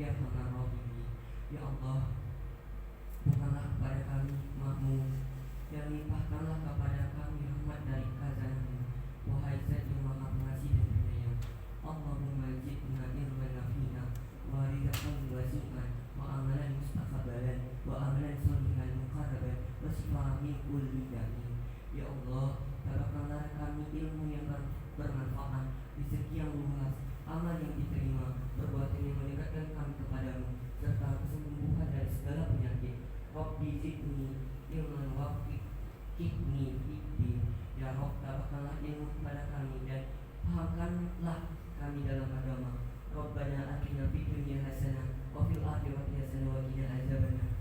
Ya Arhamar Rahimin. Ya Allah, bukanlah kepada kami makmum, dan limpahkanlah kepada kami rahmat dari khazanah-Mu. Wahai Zat yang Maha Pengasih dan Penyayang, Allahumma zidna ilman nafi'an wa rizqan wasi'an wa amalan mustaqbalan wa amalan sholihan muqarraban wa shifaan min kulli da'in. Ya Allah, tabahkanlah kami ilmu yang bermanfaat, rezeki yang luas, amal yang diterima, perbuatan yang mendekatkan kami kepadamu, serta kesembuhan dari segala penyakit. Rabbi zidni ilman wafiqni fiddin. Ya Rabb, tabahkanlah ilmu kepada kami dan pahamkanlah kami dalam agama. Rabbana atina fid dunya hasanah wa fil akhirati hasanah wa qina azabannar.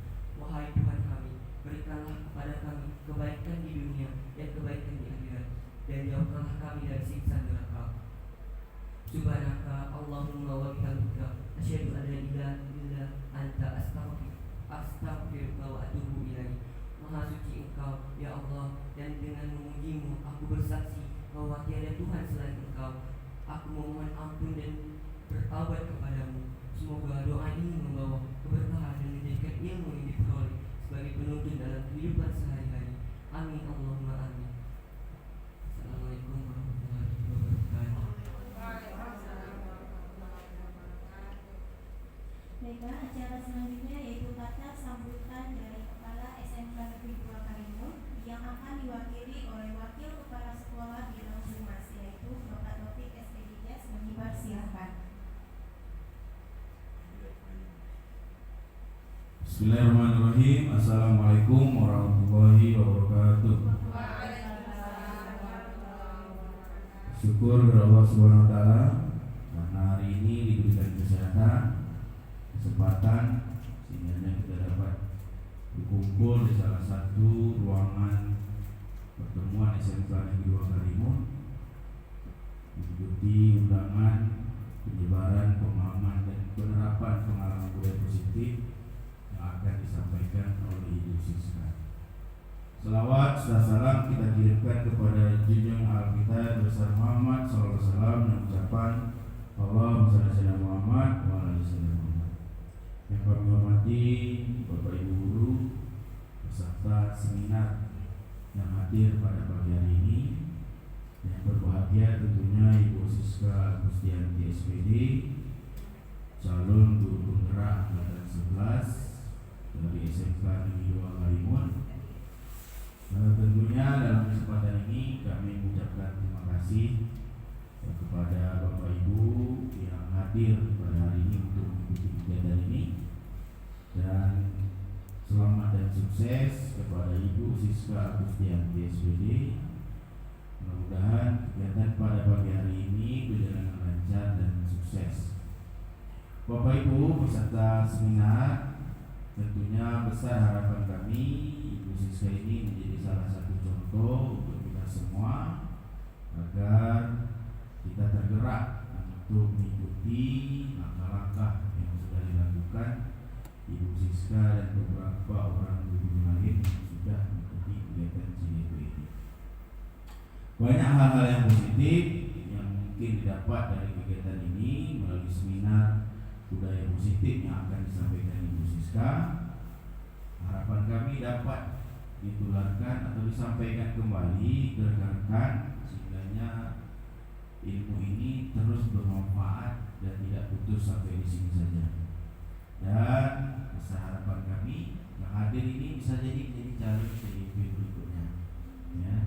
Wahai Tuhan kami, berikanlah kepada kami kebaikan di dunia dan kebaikan di akhirat, dan jauhkanlah kami dari siksa neraka. Subhanaka Allahumma wa bihamdika asyhadu an la ilaha illa anta astaghfiruka wa atubu ilaik. Maha suci Engkau, ya Allah, dan dengan memujimu aku bersaksi bahwa tiada Tuhan selain Engkau. Aku memohon ampun dan bertaubat kepadamu. Semoga doa ini membawa keberkahan dan menjadikan ilmu yang diperoleh sebagai penuntun dalam kehidupan sehari-hari. Amin Allahumma amin. Assalamualaikum warahmatullahi wabarakatuh. Baiklah, acara selanjutnya yaitu kata sambutan dari Kepala SMK Negeri 2 Karimun yang akan diwakili oleh Wakil Kepala Sekolah Bidang Humas, yaitu Bapak Taufik SPDJ Mengibar. Silakan. Bismillahirrahmanirrahim. Assalamualaikum warahmatullahi wabarakatuh. Syukur kepada Allah Subhanahu wa taala karena hari ini diberikan kesehatan, kesempatan sehingga kita dapat berkumpul di salah satu ruangan pertemuan SMK Negeri 2 Karimun mengikuti undangan penyebaran pemahaman dan penerapan pengalaman budaya positif yang akan disampaikan oleh Ibu Siska. Selawat serta salam kita kirimkan kepada junjungan al kita besar Muhammad sallallahu alaihi wasallam dengan ucapan Allahumma shalli ala Muhammad wa ala ali Muhammad. Yang kami hormati Bapak Ibu guru peserta seminar yang hadir pada pagi hari ini, yang berbahagia tentunya Ibu Siska Agustianti SPD, calon guru penggerak angkatan 11 dari SMK Negeri 2 Karimun. Tentunya dalam kesempatan ini kami mengucapkan terima kasih kepada Bapak Ibu yang hadir pada hari ini untuk mengikuti kegiatan ini, dan selamat dan sukses kepada Ibu Siska Agustianti SPD. Mudah-mudahan kegiatan pada pagi hari ini berjalan lancar dan sukses. Bapak Ibu peserta seminar, tentunya besar harapan kami Ibu Siska ini menjadi salah satu contoh untuk kita semua agar kita tergerak untuk mengikuti langkah-langkah yang sudah dilakukan Ibu Siska dan beberapa orang guru lain yang sudah mengikuti kegiatan CDP ini. Banyak hal-hal yang positif yang mungkin didapat dari kegiatan ini melalui seminar budaya positif yang akan disampaikan Ibu Siska. Harapan kami dapat ditularkan atau disampaikan kembali ke rekan-rekan sehingga ilmu ini terus bermanfaat dan tidak putus sampai di sini saja. Dan besar harapan kami yang hadir ini bisa jadi menjadi calon CDP berikutnya. Ya.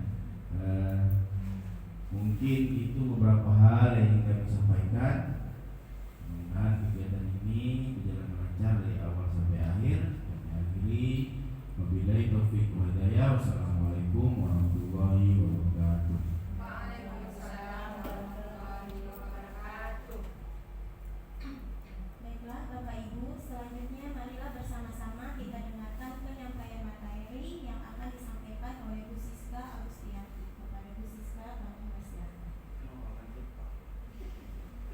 Mungkin itu beberapa hal yang ingin kami sampaikan. Mudah-mudahan kegiatan ini berjalan lancar dari awal sampai akhir. Kami akhiri, wabillahi taufiq wal hidayah. Wassalamualaikum warahmatullahi wabarakatuh. Waalaikumsalam warahmatullahi wabarakatuh. Baiklah Bapak Ibu, selanjutnya marilah bersama-sama kita dengarkan penyampaian materi yang akan disampaikan oleh Bu Siska Agustianti. Kepada Bu Siska, kami persilakan.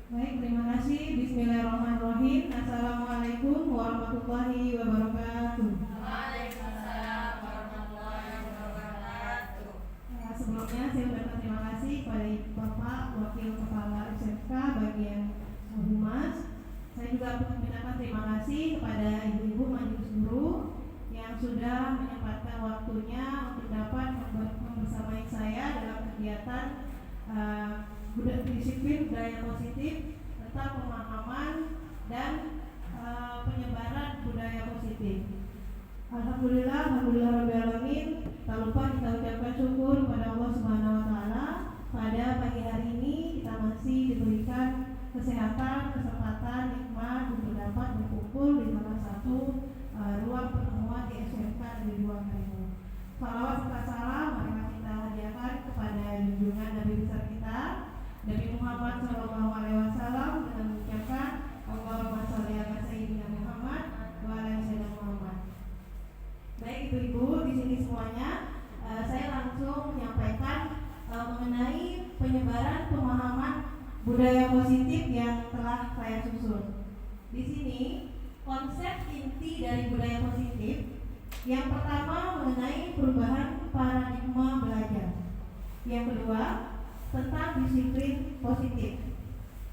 Baik, terima kasih. Bismillahirrahmanirrahim. Assalamualaikum warahmatullahi wabarakatuh. Waalaikumsalam warahmatullahi wabarakatuh. Sebelumnya saya ucapkan terima kasih kepada Bapak Wakil Kepala SMK bagian Humas. Saya juga mengucapkan terima kasih kepada ibu-ibu majelis guru yang sudah menyempatkan waktunya untuk dapat membersamai saya dalam kegiatan disiplin budaya positif tentang pemahaman dan penyebaran budaya positif. Alhamdulillah rabbil alamin. Tak lupa kita ucapkan syukur kepada Allah Subhanahu wa taala. Pada pagi hari ini kita masih diberikan kesehatan, kesempatan, nikmat untuk dapat berkumpul di salah satu ruang pertemuan di SMK Negeri 2 Karimun. Salawat serta salam marilah kita hadiahkan kepada junjungan Nabi besar kita Nabi Muhammad SAW dengan mengucapkan Allahumma sholli ala sayyidina Muhammad wa ala sayyidina Muhammad. Baik ibu-ibu di sini semuanya, saya langsung menyampaikan mengenai penyebaran pemahaman budaya positif yang telah saya susun. Di sini konsep inti dari budaya positif yang pertama mengenai perubahan paradigma belajar. Yang kedua tentang disiplin positif.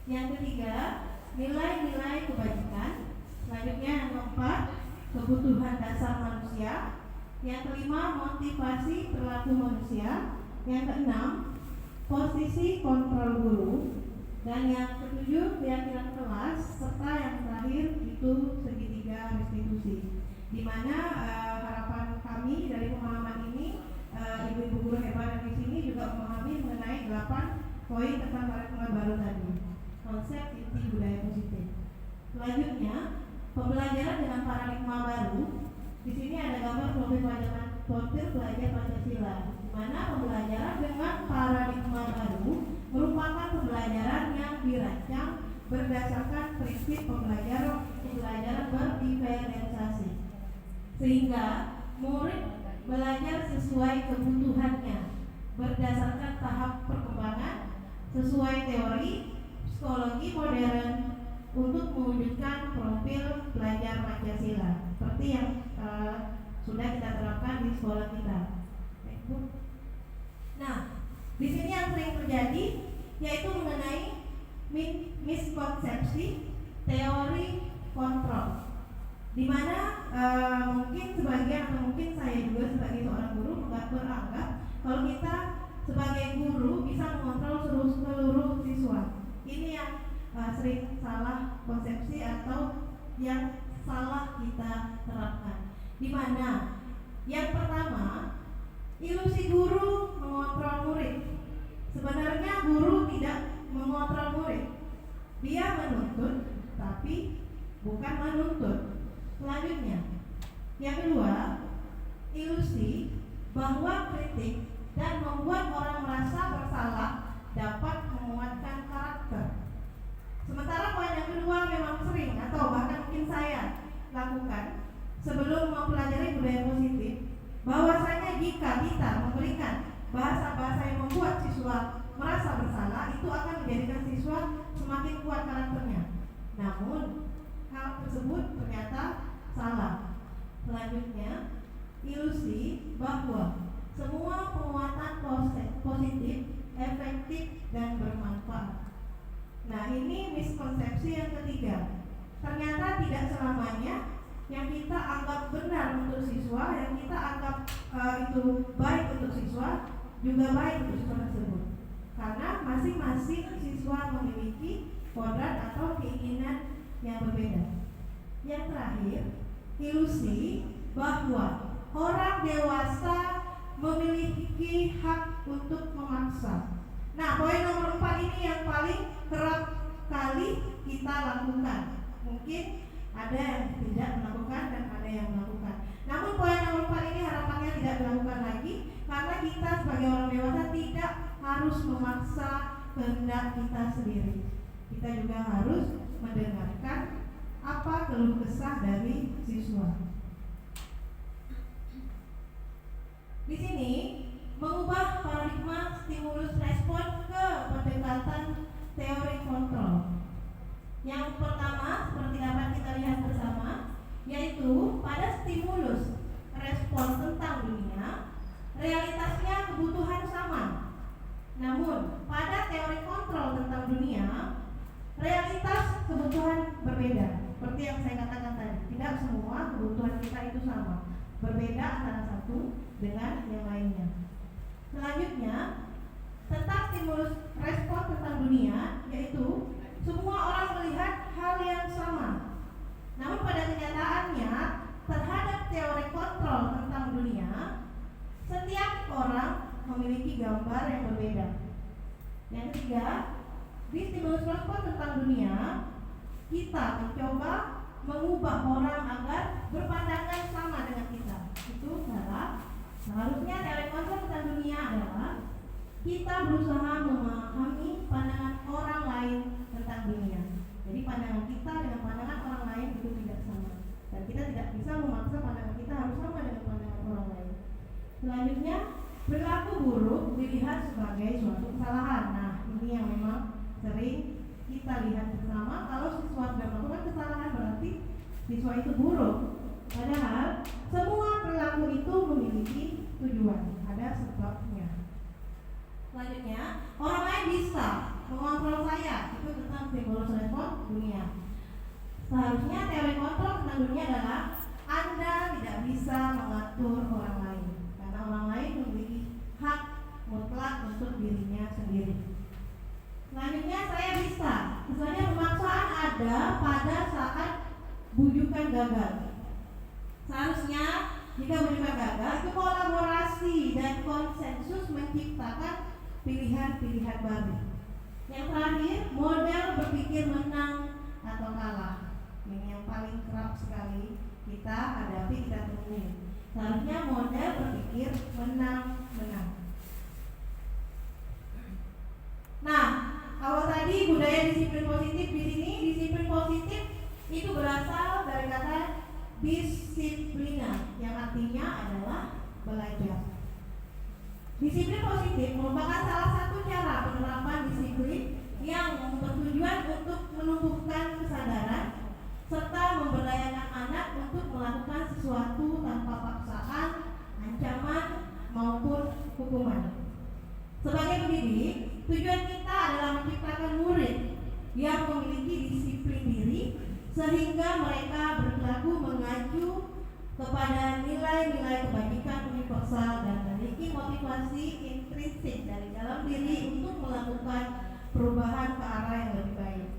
Yang ketiga nilai-nilai kebajikan. Selanjutnya yang keempat kebutuhan dasar manusia. Yang kelima motivasi perilaku manusia. Yang keenam posisi kontrol guru. Dan yang ketujuh keyakinan kelas. Serta yang terakhir itu segitiga restitusi, di mana harapan kami dari pemahaman ini ibu-ibu guru hebat di sini juga memahami mengenai 8 poin tentang paradigma baru tadi, konsep inti budaya positif. Selanjutnya pembelajaran dengan paradigma baru. Di sini ada gambar profil belajar Pancasila, di mana pembelajaran dengan paradigma baru merupakan pembelajaran yang dirancang berdasarkan prinsip pembelajaran berdiferensiasi, sehingga murid belajar sesuai kebutuhannya berdasarkan tahap perkembangan sesuai teori psikologi modern untuk mewujudkan profil belajar Pancasila seperti yang sudah kita terapkan di sekolah kita. Nah, di sini yang sering terjadi yaitu mengenai miskonsepsi teori kontrol, di mana mungkin sebagian atau mungkin saya juga sebagai seorang guru beranggap kalau kita sebagai guru bisa mengontrol seluruh siswa. Ini yang sering salah konsepsi atau yang salah kita terapkan. Di mana yang pertama ilusi guru mengontrol murid. Sebenarnya guru tidak mengontrol murid, dia menuntut tapi bukan menuntut. Selanjutnya, yang kedua, ilusi bahwa kritik dan membuat orang merasa bersalah dapat menguatkan karakter. Sementara poin yang kedua memang sering atau bahkan mungkin saya lakukan sebelum mempelajari budaya positif, bahwasanya jika kita memberikan bahasa-bahasa yang membuat siswa merasa bersalah, itu akan menjadikan siswa semakin kuat karakternya. Namun hal tersebut ternyata salah. Selanjutnya, ilusi bahwa semua penguatan positif efektif dan bermanfaat. Nah, ini miskonsepsi yang ketiga. Ternyata tidak selamanya yang kita anggap benar untuk siswa, yang kita anggap itu baik untuk siswa, juga baik untuk siswa tersebut. Karena masing-masing siswa memiliki kodrat atau keinginan yang berbeda. Yang terakhir, ilusi bahwa orang dewasa memiliki hak untuk memaksa. Nah, poin nomor 4 ini yang paling kerap kali kita lakukan. Mungkin ada yang tidak melakukan dan ada yang melakukan. Namun poin nomor 4 ini harapannya tidak dilakukan lagi, karena kita sebagai orang dewasa tidak harus memaksa kehendak kita sendiri. Kita juga harus mendengarkan apa keluh kesah dari siswa. Di sini mengubah paradigma stimulus respon ke pendekatan teori kontrol. Yang pertama, seperti dapat kita lihat bersama, yaitu pada stimulus respon tentang dunia, realitasnya kebutuhan sama. Namun pada teori kontrol tentang dunia, realitas kebutuhan berbeda. Seperti yang saya katakan tadi, tidak semua kebutuhan kita itu sama, berbeda antara satu dengan yang lainnya. Selanjutnya, tentang stimulus respon tentang dunia, yaitu semua orang melihat hal yang sama. Namun pada kenyataannya, terhadap teori kontrol tentang dunia, setiap orang memiliki gambar yang berbeda. Yang ketiga, di stimulus respon tentang dunia, kita mencoba mengubah orang agar berpandangan sama dengan kita. Itu salah. Seharusnya teori kontrol tentang dunia adalah kita berusaha memahami pandangan orang lain tentang dunia. Jadi pandangan kita dengan pandangan orang lain itu tidak sama, dan kita tidak bisa memaksa pandangan kita harus sama dengan pandangan orang lain. Selanjutnya, perilaku buruk dilihat sebagai suatu kesalahan. Nah, ini yang memang sering kita lihat bersama. Kalau siswa sudah melakukan kesalahan berarti siswa itu buruk. Padahal semua perilaku itu memiliki tujuan, ada sebabnya. Selanjutnya, orang lain bisa mengontrol saya. Itu tentang stimulus respon dunia. Seharusnya teori kontrol tentang dunia adalah Anda tidak bisa mengatur orang lain, karena orang lain memiliki hak mutlak untuk dirinya sendiri. Selanjutnya, saya bisa. Misalnya pemaksaan ada pada saat bujukan gagal. Seharusnya jika bujukan gagal, itu kolaborasi dan konsensus menciptakan pilihan-pilihan baru. Yang terakhir, model berpikir menang atau kalah. Ini yang paling kerap sekali kita hadapi, kita temui. Seharusnya model berpikir menang-menang. Nah, kalau tadi budaya disiplin positif, di sini disiplin positif itu berasal dari kata disiplina, yang artinya adalah belajar. Disiplin positif merupakan salah satu cara penerapan disiplin yang bertujuan untuk menumbuhkan kesadaran serta memberdayakan anak untuk melakukan sesuatu tanpa paksaan, ancaman, maupun hukuman. Sebagai pendidik, tujuan kita adalah menciptakan murid yang memiliki disiplin diri sehingga mereka berlaku mengacu kepada nilai-nilai kebajikan universal dan memiliki motivasi intrinsik dari dalam diri untuk melakukan perubahan ke arah yang lebih baik.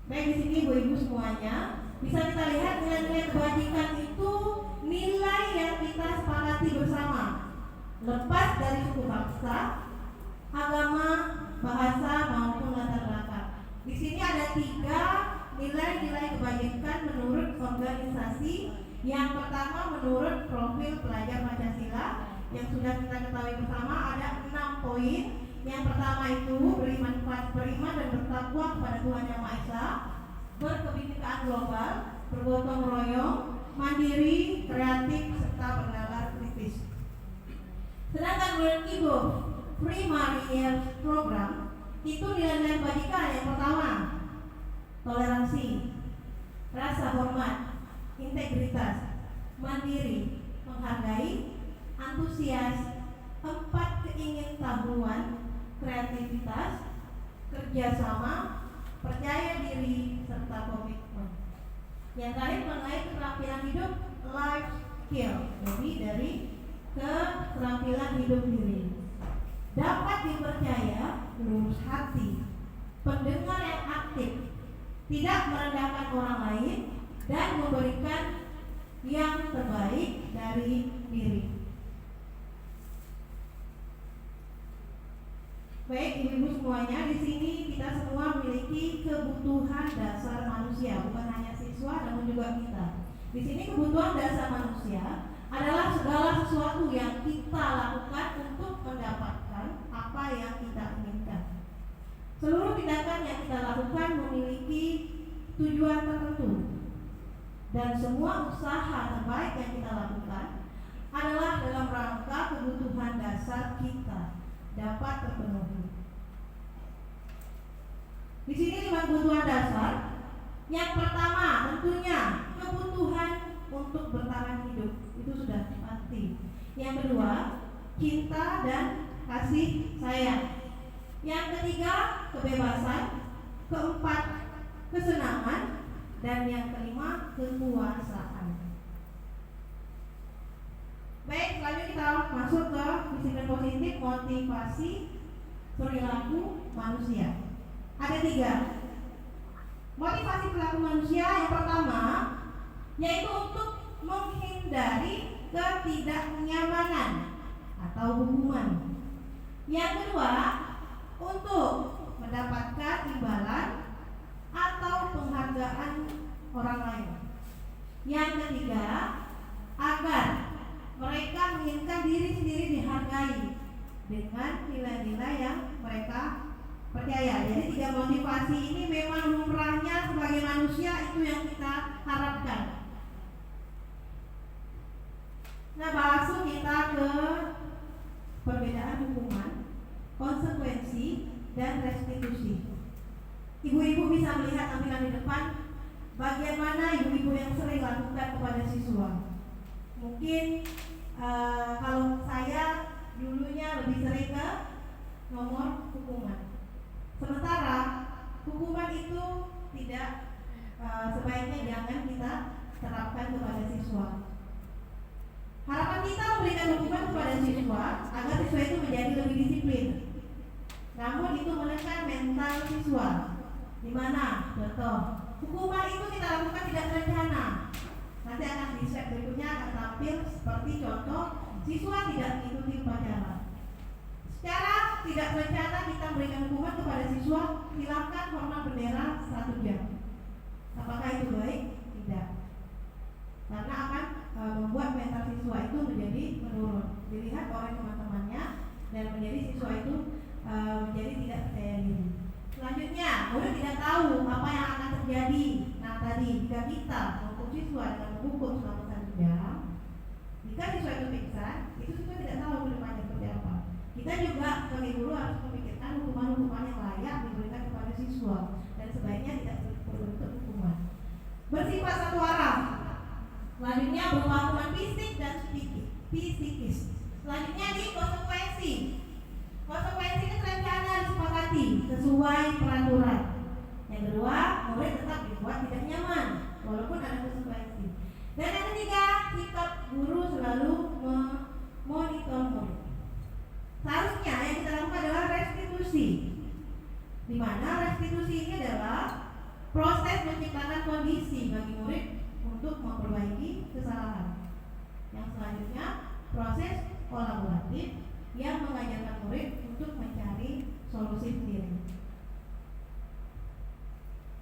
Baik, di sini ibu-ibu semuanya bisa kita lihat nilai-nilai kebajikan itu nilai yang kita sepakati bersama, lepas dari suku bangsa, agama, bahasa maupun latar belakang. Di sini ada 3 nilai-nilai kebajikan menurut organisasi. Yang pertama menurut profil pelajar Pancasila yang sudah kita ketahui bersama ada 6 poin. Yang pertama itu beriman dan bertakwa kepada Tuhan Yang Maha Esa, berkebinekaan global, bergotong royong, mandiri, kreatif, serta bernalar kritis. Sedangkan menurut Ibu Primary Year Program itu nilai-nilai kebajikan yang pertama toleransi, rasa hormat, integritas, mandiri, menghargai, antusias, 4 keingintahuan, kreativitas, kerjasama, percaya diri, serta komitmen. Yang terakhir mengenai keterampilan hidup, life skill, jadi dari keterampilan hidup diri. Dapat dipercaya, lurus hati, pendengar yang aktif, tidak merendahkan orang lain, dan memberikan yang terbaik dari diri. Baik, ibu-ibu semuanya, di sini kita semua memiliki kebutuhan dasar manusia, bukan hanya siswa namun juga kita. Di sini kebutuhan dasar manusia adalah segala sesuatu yang kita lakukan untuk mendapatkan apa yang kita inginkan. Seluruh tindakan yang kita lakukan memiliki tujuan tertentu, dan semua usaha terbaik yang kita lakukan adalah dalam rangka kebutuhan dasar kita dapat terpenuhi. Di sini 5 kebutuhan dasar. Yang pertama tentunya kebutuhan untuk bertahan hidup, itu sudah pasti. Yang kedua, cinta dan kasih sayang. Yang ketiga, kebebasan. Keempat, kesenangan. Dan yang kelima, kekuasaan. Baik, selanjutnya kita masuk ke disiplin positif, motivasi perilaku manusia. Ada 3 motivasi perilaku manusia. Yang pertama, yaitu untuk menghindari ketidaknyamanan atau hukuman. Yang kedua, untuk mendapatkan imbalan atau penghargaan orang lain. Yang ketiga, agar mereka menginginkan diri sendiri dihargai dengan nilai-nilai yang mereka percaya. Jadi 3 motivasi ini memang lumrahnya sebagai manusia, itu yang kita harapkan. Nah, langsung kita ke perbedaan hukuman, konsekuensi, dan restitusi. Ibu-ibu bisa melihat tampilan di depan bagian mana ibu-ibu yang sering lakukan kepada siswa. Mungkin kalau saya dulunya lebih sering ke nomor hukuman. Sementara hukuman itu tidak sebaiknya jangan kita terapkan kepada siswa. Harapan kita memberikan hukuman kepada siswa agar siswa itu menjadi lebih disiplin. Namun itu menekan mental siswa. Di mana? Contoh, hukuman itu kita lakukan tidak terencana. Nanti akan di slide berikutnya akan tampil seperti contoh siswa tidak mengikuti upacara. Secara tidak terencana kita memberikan hukuman kepada siswa, silakan hormat bendera 1 jam. Apakah itu baik? Tidak. Karena akan membuat mental siswa itu menjadi menurun, dilihat oleh teman-temannya, dan menjadi siswa itu menjadi tidak percaya diri. Selanjutnya, murid tidak tahu apa yang akan terjadi. Nah, tadi jika kita menghukum siswa dengan menghukum selama 1 jam, jika siswa itu pingsan, itu siswa tidak tahu ke depannya seperti apa. Kita juga sebagai guru harus memikirkan hukuman-hukuman yang layak diberikan kepada siswa, dan sebaiknya tidak berbentuk hukuman bersifat satu arah. Selanjutnya berupa hukuman fisik dan psikis. Selanjutnya di konsekuensi. Konsekuensi itu terencana disepakati sesuai peraturan. Yang kedua, murid tetap dibuat tidak nyaman walaupun ada konsekuensi. Dan yang ketiga, sikap guru selalu memonitor murid. Seharusnya yang kita lakukan adalah restitusi, di mana restitusi ini adalah proses menciptakan kondisi bagi murid untuk memperbaiki kesalahan. Yang selanjutnya, proses kolaboratif yang mengajarkan murid untuk mencari solusi sendiri.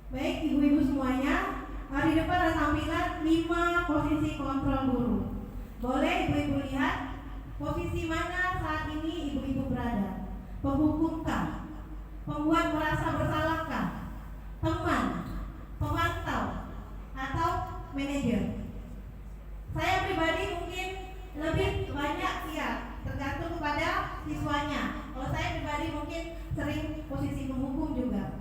Baik, ibu-ibu semuanya, di depan ada tampilan 5 posisi kontrol guru. Boleh ibu-ibu lihat posisi mana saat ini ibu-ibu berada? Penghukumkah? Pembuat merasa bersalahkah? Teman? Pemantau? Atau manajer? Saya pribadi mungkin lebih banyak tergantung kepada siswanya. Kalau saya pribadi mungkin sering posisi penghukum juga.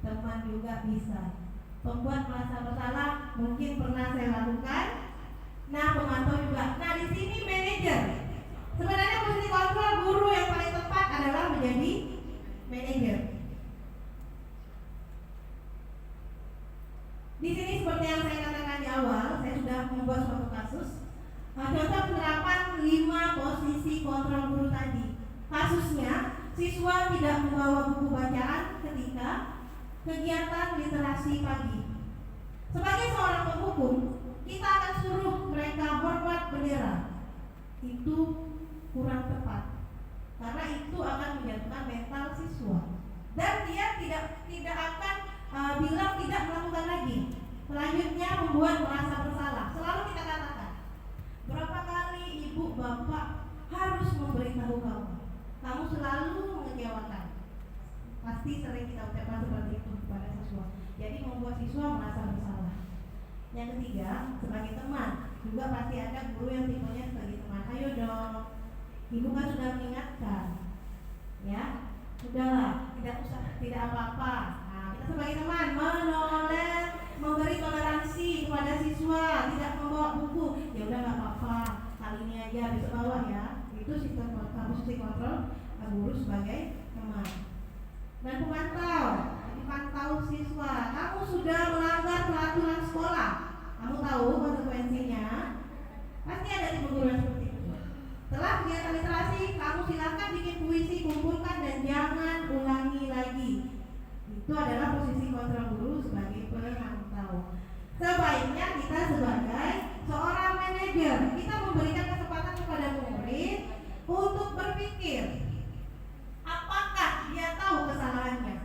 Teman juga bisa. Pembuat merasa bersalah mungkin pernah saya lakukan. Nah, pemantau juga. Nah, di sini manajer. Sebenarnya posisi kontrol guru yang paling tepat adalah menjadi manajer. Di sini seperti yang saya katakan di awal, saya sudah membuat suatu kasus. Contoh penerapan 5 posisi kontrol guru tadi. Kasusnya, siswa tidak membawa buku bacaan ketika kegiatan literasi pagi. Sebagai seorang penghukum, kita akan suruh mereka hormat bendera. Itu kurang tepat, karena itu akan menjatuhkan mental siswa, dan dia tidak akan bilang tidak melakukan lagi. Selanjutnya, membuat merasa bersalah. Selalu kita katakan, berapa kali ibu bapak harus memberitahu kamu selalu mengecewakan. Pasti sering kita ucapkan seperti itu kepada siswa. Jadi membuat siswa merasa bersalah. Yang ketiga, sebagai teman, juga pasti ada guru yang tipenya sebagai teman. Ayo dong, ibu kan sudah mengingatkan, ya, sudahlah, tidak apa-apa. Nah, kita sebagai teman menolak, memberi toleransi kepada siswa, tidak membawa buku. Ya udah nggak apa-apa, kali ini aja besok bawa ya. Itu sistem posisi kontrol guru sebagai teman. Dan pemantau, jadi pantau siswa. Kamu sudah melanggar peraturan sekolah, kamu tahu konsekuensinya. Pasti ada teguran seperti itu. Setelah kegiatan literasi, kamu silakan bikin puisi, kumpulkan dan jangan ulangi lagi. Itu adalah posisi kontrol guru sebagai pemantau. Sebaiknya kita sebagai seorang manajer, kita memberikan kesempatan kepada murid untuk berpikir apakah dia tahu kesalahannya.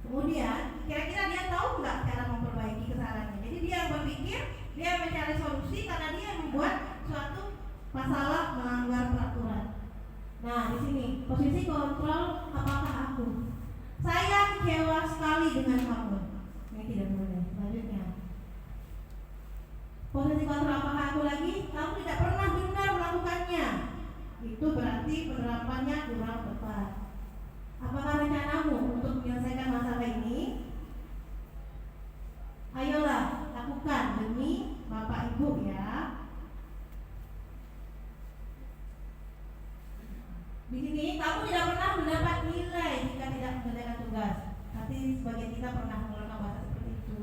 Kemudian kira-kira dia tahu nggak cara memperbaiki kesalahannya. Jadi dia berpikir, dia mencari solusi karena dia membuat suatu masalah melanggar peraturan. Nah, di sini posisi kontrol apakah aku. Saya kecewa sekali dengan kamu. Ini tidak boleh. Selanjutnya, posisi kontrol apakah aku lagi. Kamu tidak pernah benar melakukannya. Itu berarti penerapannya kurang tepat. Apakah rencanamu untuk menyelesaikan masalah ini? Ayolah, lakukan demi Bapak Ibu ya. Di sini kamu tidak pernah mendapat nilai jika tidak mengerjakan tugas. Nanti sebagian kita pernah mengeluarkan bahasa seperti itu.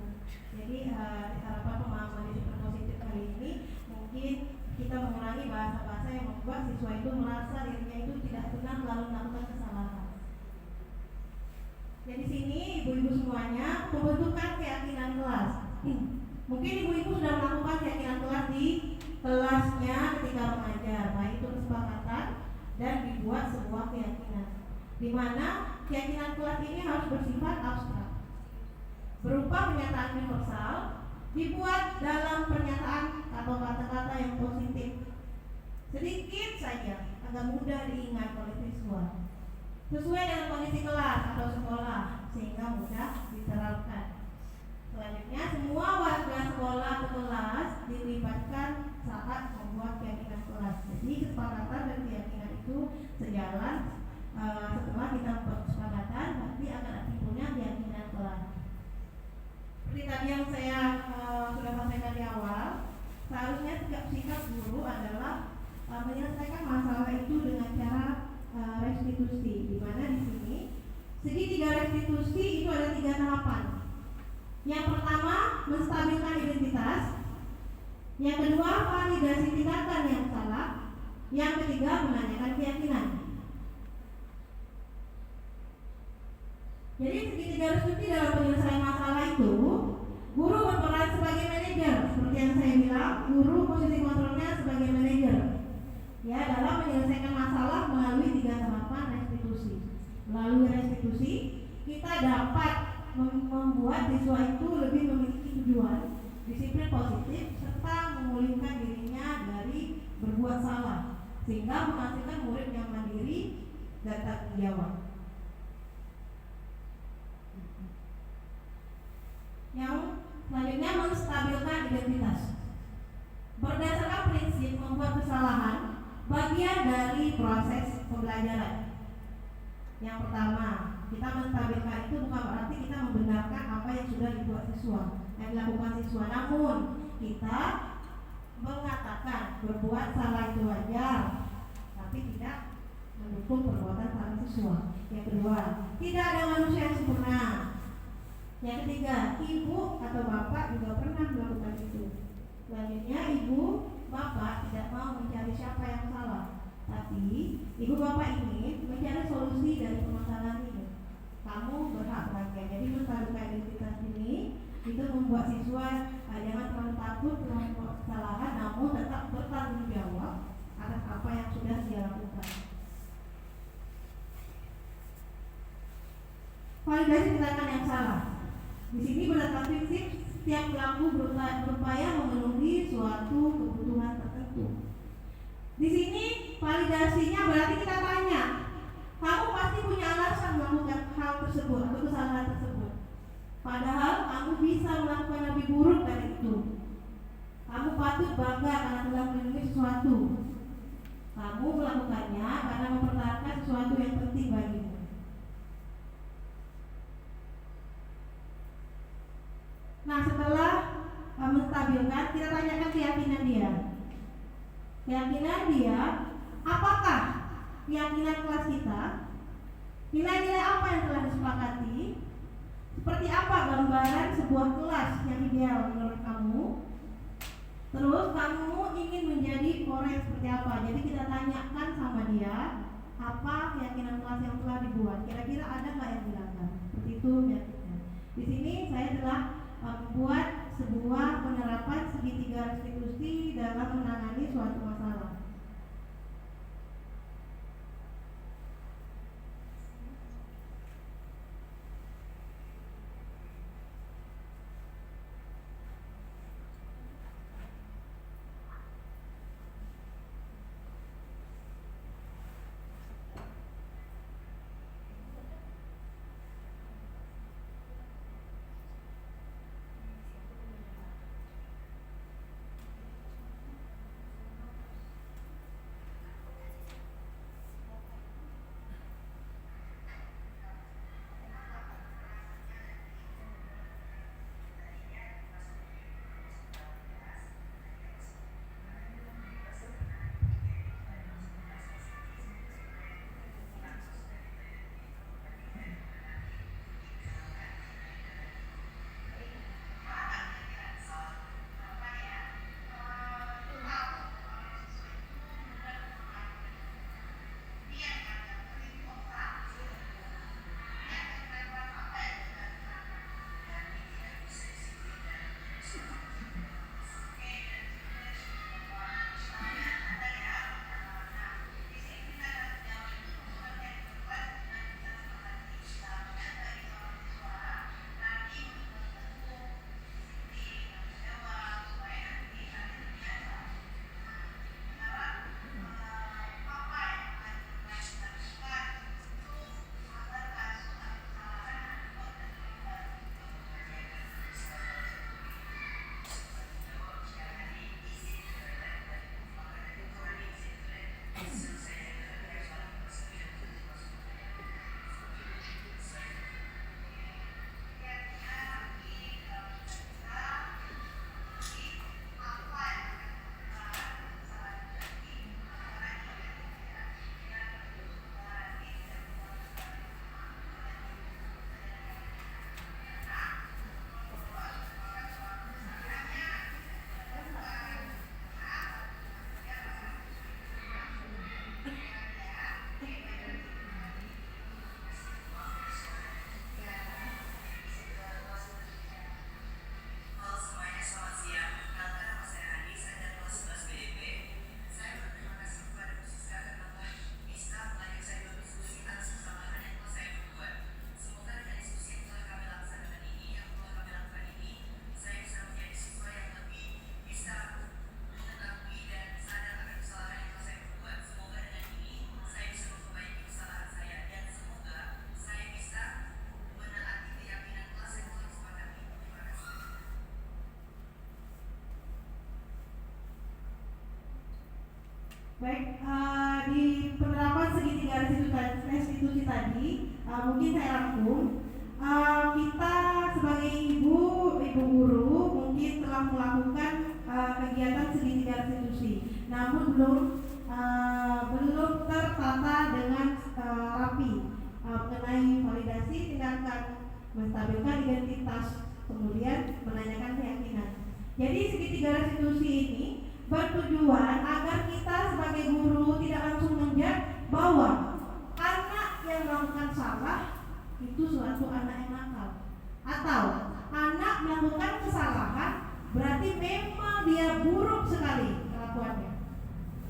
Jadi harapan pemahaman disiplin positif kali ini mungkin kita mengurangi bahasa-bahasa yang membuat siswa itu merasa dirinya itu tidak benar lalu melakukan kesalahan. Jadi sini ibu-ibu semuanya pembentukan keyakinan kelas. Mungkin ibu-ibu sudah melakukan keyakinan kelas di kelasnya ketika mengajar, baik itu kesepakatan dan dibuat sebuah keyakinan, di mana keyakinan kelas ini harus bersifat abstrak, berupa pernyataan universal, dibuat dalam pernyataan atau kata-kata yang positif, sedikit saja agar mudah diingat oleh siswa, sesuai dengan kondisi kelas atau sekolah sehingga mudah diterapkan. Selanjutnya, semua warga sekolah atau kelas dilibatkan saat membuat keyakinan kelas. Jadi kesepakatan dan keyakinan itu sejalan. Setelah kita membuat kesepakatan, pasti akan timbulnya keyakinan kelas. Seperti tadi yang saya sudah sampaikan di awal, seharusnya sikap guru adalah menyelesaikan masalah itu dengan cara restitusi, di mana di sini segitiga restitusi itu ada 3 tahapan. Yang pertama, menstabilkan identitas. Yang kedua, validasi tindakan yang salah. Yang ketiga, menanyakan keyakinan. Jadi segitiga restitusi dalam penyelesaian masalah itu, guru berperan sebagai manajer. Seperti yang saya bilang, guru posisi kontrolnya sebagai manajer, ya, dalam menyelesaikan masalah melalui 3 tahapan restitusi. Melalui restitusi, kita dapat membuat siswa itu lebih memiliki tujuan, disiplin positif, serta memulihkan dirinya dari berbuat salah, sehingga menghasilkan murid yang mandiri dan tanggung jawab. Yang selanjutnya, menstabilkan identitas. Berdasarkan prinsip membuat kesalahan bagian dari proses pembelajaran. Yang pertama, kita menstabilkan itu bukan berarti kita membenarkan apa yang sudah dibuat siswa, yang dilakukan siswa. Namun kita mengatakan berbuat salah itu wajar, tapi tidak mendukung perbuatan salah siswa. Yang kedua, tidak ada manusia yang sempurna. Yang ketiga, ibu atau bapak juga pernah melakukan itu. Selanjutnya, ibu bapak tidak mau mencari siapa yang salah, tapi ibu bapak ini mencari solusi dari permasalahan ini. Kamu berhak bagian. Jadi menstabilkan identitas ini itu membuat siswa jangan terlalu takut melakukan kesalahan, namun tetap bertanggung jawab atas apa yang sudah dia lakukan. Validasi tindakan yang salah. Di sini berdasarkan prinsip setiap pelaku berupaya memenuhi suatu kebutuhan tertentu. Di sini validasinya berarti kita tanya, kamu pasti punya alasan melakukan hal tersebut atau kesalahan tersebut. Padahal kamu bisa melakukan lebih buruk dari itu. Kamu patut bangga karena telah melindungi sesuatu. Kamu melakukannya karena mempertahankan sesuatu yang penting bagimu. Nah, setelah menstabilkan, kita tanyakan keyakinan dia. Keyakinan dia, apakah keyakinan kelas kita Nilai-nilai apa yang telah disepakati? Seperti apa gambaran sebuah kelas yang ideal menurut kamu? Terus kamu ingin menjadi orang yang seperti apa? Jadi kita tanyakan sama dia, apa keyakinan kelas yang telah dibuat? Kira-kira ada nggak yang dilanggar? Seperti itu meyakinkan. Di sini saya telah membuat sebuah penerapan segitiga restitusi dalam menangani suatu masalah. Baik, di penerapan segitiga restitusi tadi, mungkin saya rangkum. Kita sebagai ibu guru mungkin telah melakukan kegiatan segitiga restitusi, namun belum tertata dengan rapi mengenai validasi tindakan, menstabilkan identitas, kemudian menanyakan keyakinan. Jadi segitiga restitusi ini bertujuan agar kita sebagai guru tidak langsung menjudge bahwa anak yang melakukan salah itu suatu anak yang nakal, atau anak melakukan kesalahan berarti memang dia buruk sekali kelakuannya.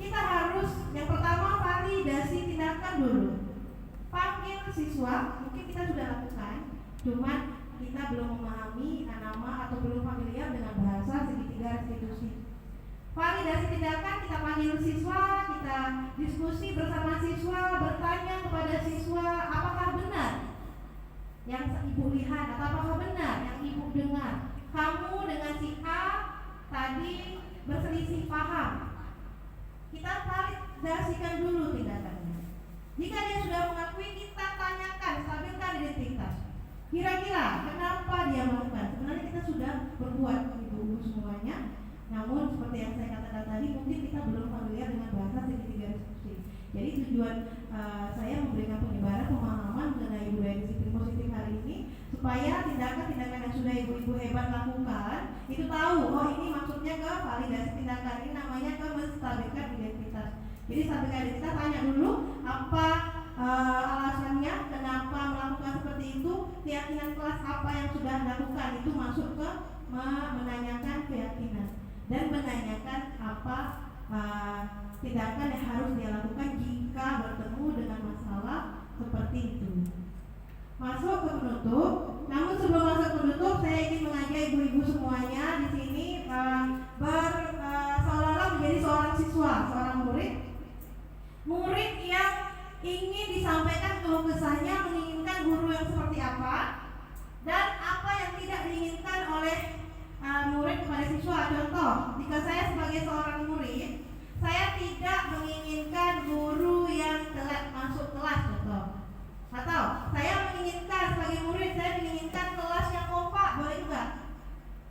Kita harus yang pertama validasi tindakan dulu. Panggil siswa, mungkin kita sudah lakukan, cuman kita belum memahami nama atau belum familiar dengan bahasa segitiga restitusi. Validasi tindakan, kita panggil siswa, kita diskusi bersama siswa, bertanya kepada siswa apakah benar yang ibu lihat atau apakah benar yang ibu dengar. Kamu dengan si A tadi berselisih paham. Kita validasikan dulu tindakannya. Jika dia sudah mengakui, kita tanyakan, stabilkan identitas. Kira-kira kenapa dia melakukan? Sebenarnya kita sudah berbuat ibu-ibu semuanya. Namun seperti yang saya katakan tadi, mungkin kita belum familiar dengan bahasa segitiga restitusi. Jadi tujuan saya memberikan penyebaran pemahaman mengenai budaya disiplin positif hari ini supaya tindakan-tindakan yang sudah ibu-ibu hebat lakukan itu tahu, oh ini maksudnya ke validasi tindakan, ini namanya ke menstabilkan identitas. Jadi stabilkan identitas, tanya dulu apa alasannya kenapa melakukan seperti itu, keyakinan kelas apa yang sudah dilakukan, itu masuk ke menanyakan keyakinan dan menanyakan apa tindakan yang harus dia lakukan jika bertemu dengan masalah seperti itu. Masuk ke penutup. Namun sebelum masuk ke penutup, saya ingin mengajak ibu-ibu semuanya di sini seolah-olah menjadi seorang siswa, seorang murid yang ingin disampaikan keluh kesahnya, menginginkan guru yang seperti apa dan apa yang tidak diinginkan oleh murid kepada siswa. Contoh, jika saya sebagai seorang murid, saya tidak menginginkan guru yang telat masuk kelas, contoh. Atau saya menginginkan sebagai murid, saya menginginkan kelas yang kompak, boleh juga.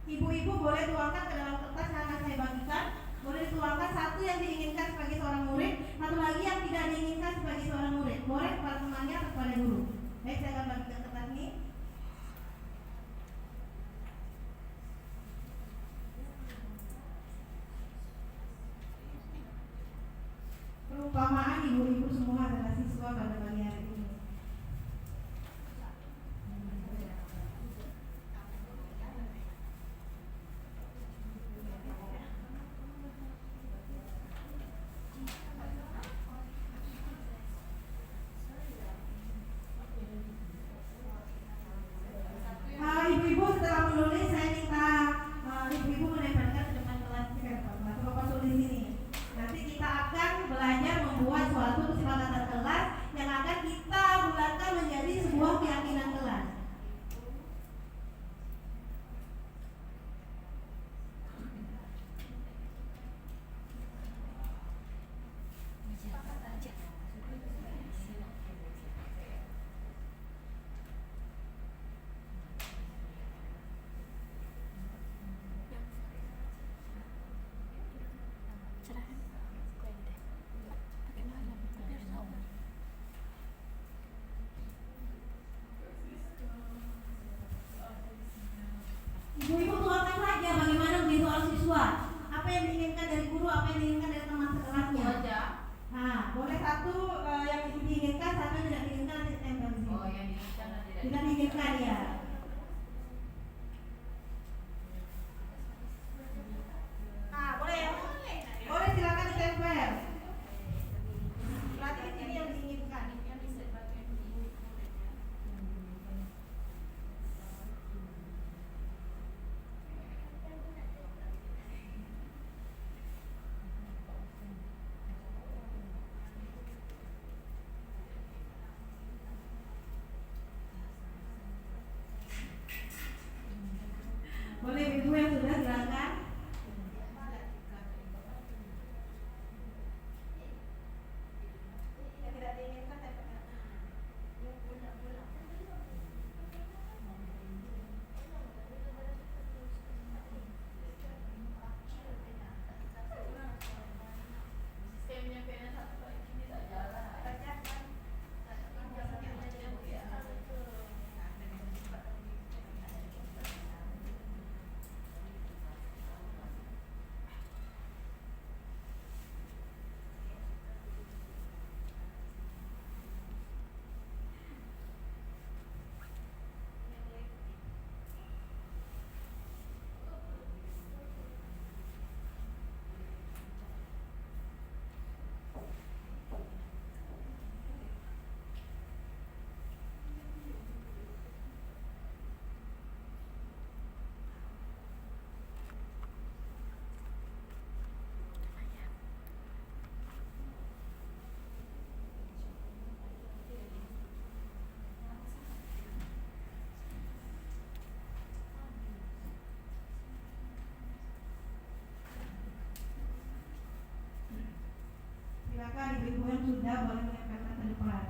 Ibu-ibu boleh tuangkan ke dalam kertas yang akan saya bagikan. Boleh dituangkan satu yang diinginkan sebagai seorang murid, satu lagi yang tidak diinginkan sebagai seorang murid. Boleh kepada temannya atau kepada guru. Baik, saya akan bagikan kertas ini. Perumpamaan ibu-ibu semua adalah siswa pada pagi hari ini. Ibu-ibu setelah menulis, saya minta ibu-ibu menempelkan ke depan kelas kita, Bapak tulis ini. Nanti kita akan belajar membuat suatu kesepakatan kelas yang akan kita bulatkan menjadi sebuah keyakinan kelas. Ibu-ibu tuangkan saja bagaimana menjadi seorang siswa. Apa yang diinginkan dari guru, apa yang diinginkan dari teman sekelasnya. Nah, boleh satu yang diinginkan, satu yang tidak diinginkan, nanti tempel di sini. Oh, yang diinginkan dan Tidak diinginkan ya. Nah, boleh ya? Boleh, silakan ditempel. Berarti di sini yang diinginkan. Boleh ibu yang sudah silakan. Yang tidak diinginkan tempelkan. sistemnya PN satu kali ini tidak jalan. Silakan ibu-ibu yang sudah boleh menempelkan ke depan.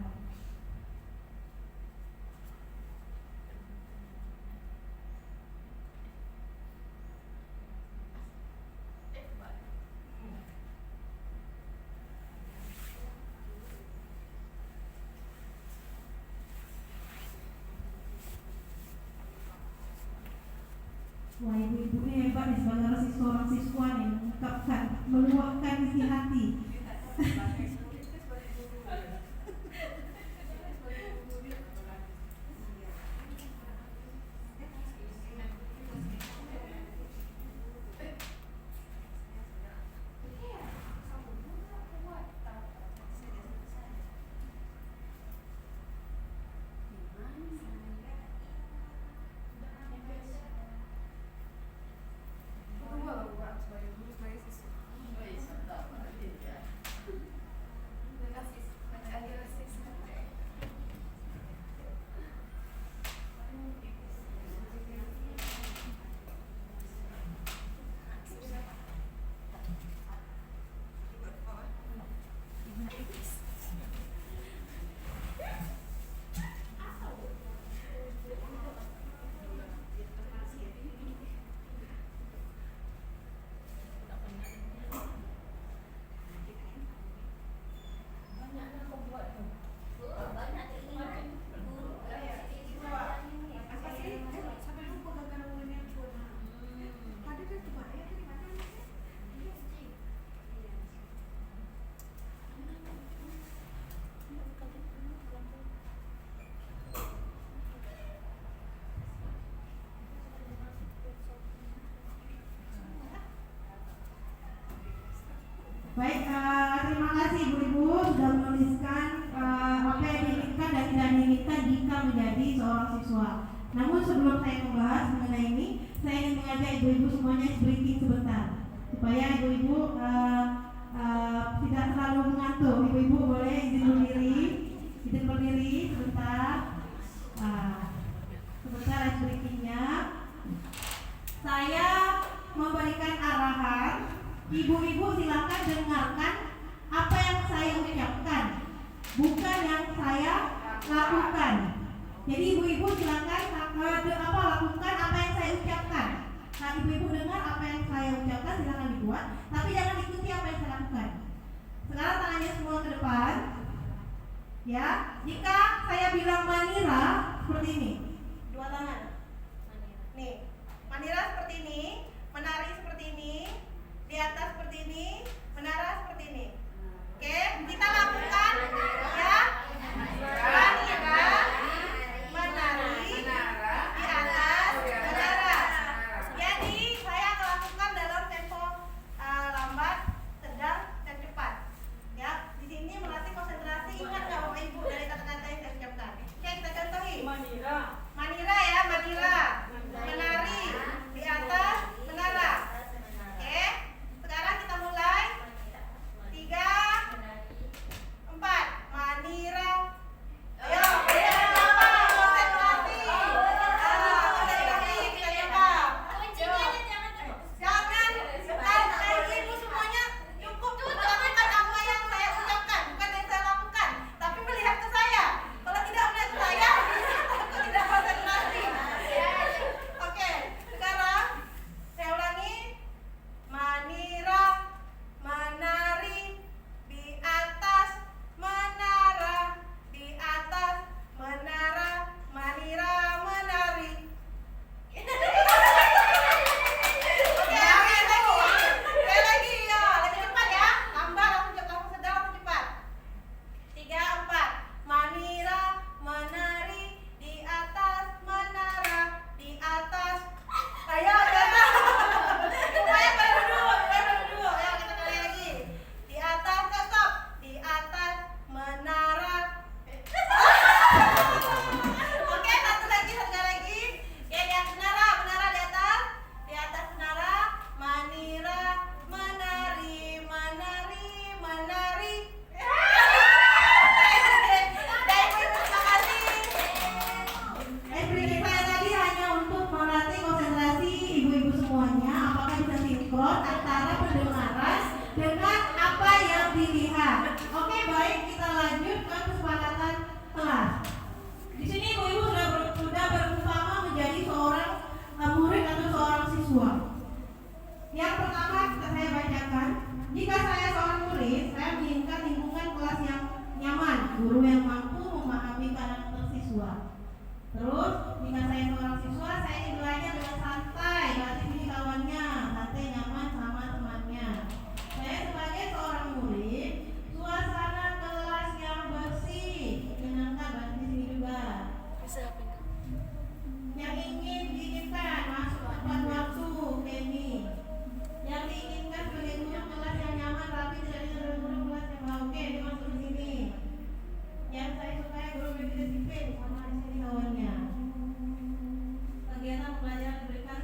Wah, ibu-ibu ini hebat nih sebagai seorang siswa nih, mengungkapkan, meluapkan isi hati. Baik, terima kasih ibu-ibu sudah menuliskan apa yang diinginkan dan tidak diinginkan jika menjadi seorang siswa. Namun sebelum saya membahas mengenai ini, saya ingin mengajak ibu-ibu semuanya breathing sebentar supaya ibu-ibu tidak terlalu mengantuk. Ibu-ibu boleh izin berdiri sebentar. Sebentar ice breathingnya. Saya memberikan arahan. Ibu-ibu silakan dengarkan apa yang saya ucapkan, bukan yang saya lakukan. Jadi ibu-ibu silakan lakukan apa yang saya ucapkan. Nah, ibu-ibu dengar apa yang saya ucapkan, silakan dibuat, tapi jangan ikuti apa yang saya lakukan. Sekarang tangannya semua ke depan. Ya, jika saya bilang Manira seperti ini, dua tangan. Nih, Manira seperti ini, menari seperti ini. Di atas seperti ini, menara seperti ini. Oke, kita lakukan ya. Manira, menari, di atas, menara. Jadi saya akan lakukan dalam tempo lambat, sedang, dan cepat. Ya, di sini melatih konsentrasi. Ingat nggak Bapak Ibu dari kata-kata yang saya ucapkan? Oke, kita contohin. Manira ya, Manira.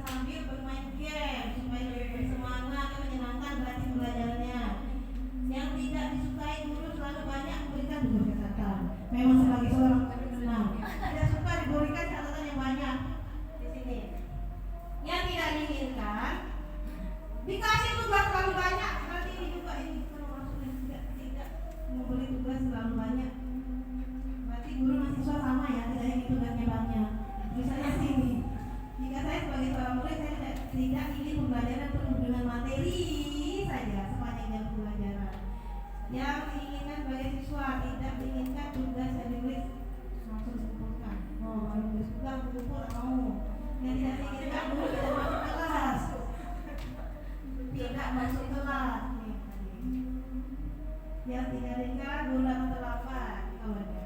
sambil bermain game supaya lebih bersemangat dan menyenangkan berarti pembelajarannya. Yang tidak disukai guru selalu banyak memberikan tugas catatan. Memang sebagai seorang penenang tidak suka diberikan catatan yang banyak di sini. Yang tidak diinginkan dikasih tugas terlalu banyak. Berarti ini juga ini kalau maksudnya tidak memberi tugas terlalu banyak. Berarti guru mahasiswa sama ya, tidak ingin tugasnya banyak. Misalnya sini, jika saya sebagai seorang murid saya tidak ingin pembelajaran penuh dengan materi saja sepanjang jam pembelajaran. Yang diinginkan sebagai siswa tidak diinginkan tugas yang ditulis langsung dikumpulkan. Oh, kalau tulis tugas kumpul tak mau. Yang tidak diinginkan guru tidak masuk kelas. Tidak masuk kelas. Yang tidak diinginkan guru datang terlambat. Kawannya.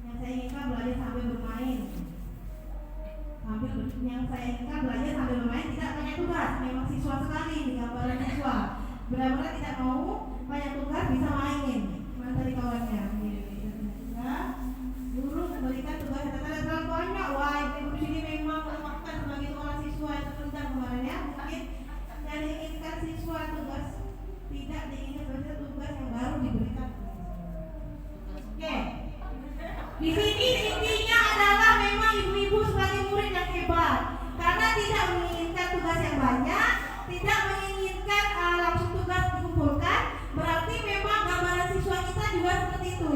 Yang saya inginkan belajar sambil bermain. Yang saya inginkan belajar sambil bermain tidak banyak tugas. Memang siswa sekali di gambaran siswa. Benar-benar tidak mau banyak tugas bisa mainin. Mana tadi kawannya? Guru memberikan tugas catatan terlalu banyak. Wah, ibu di sini memang melemahkan sebagai seorang siswa yang tertunda kemarin ya. Mungkin yang diinginkan siswa tugas tidak diinginkan tugas yang baru diberikan. Oke. Di sini intinya adalah memang ibu-ibu sebagai murid yang hebat karena tidak menginginkan tugas yang banyak, tidak menginginkan langsung tugas dikumpulkan, berarti memang gambaran siswa kita juga seperti itu.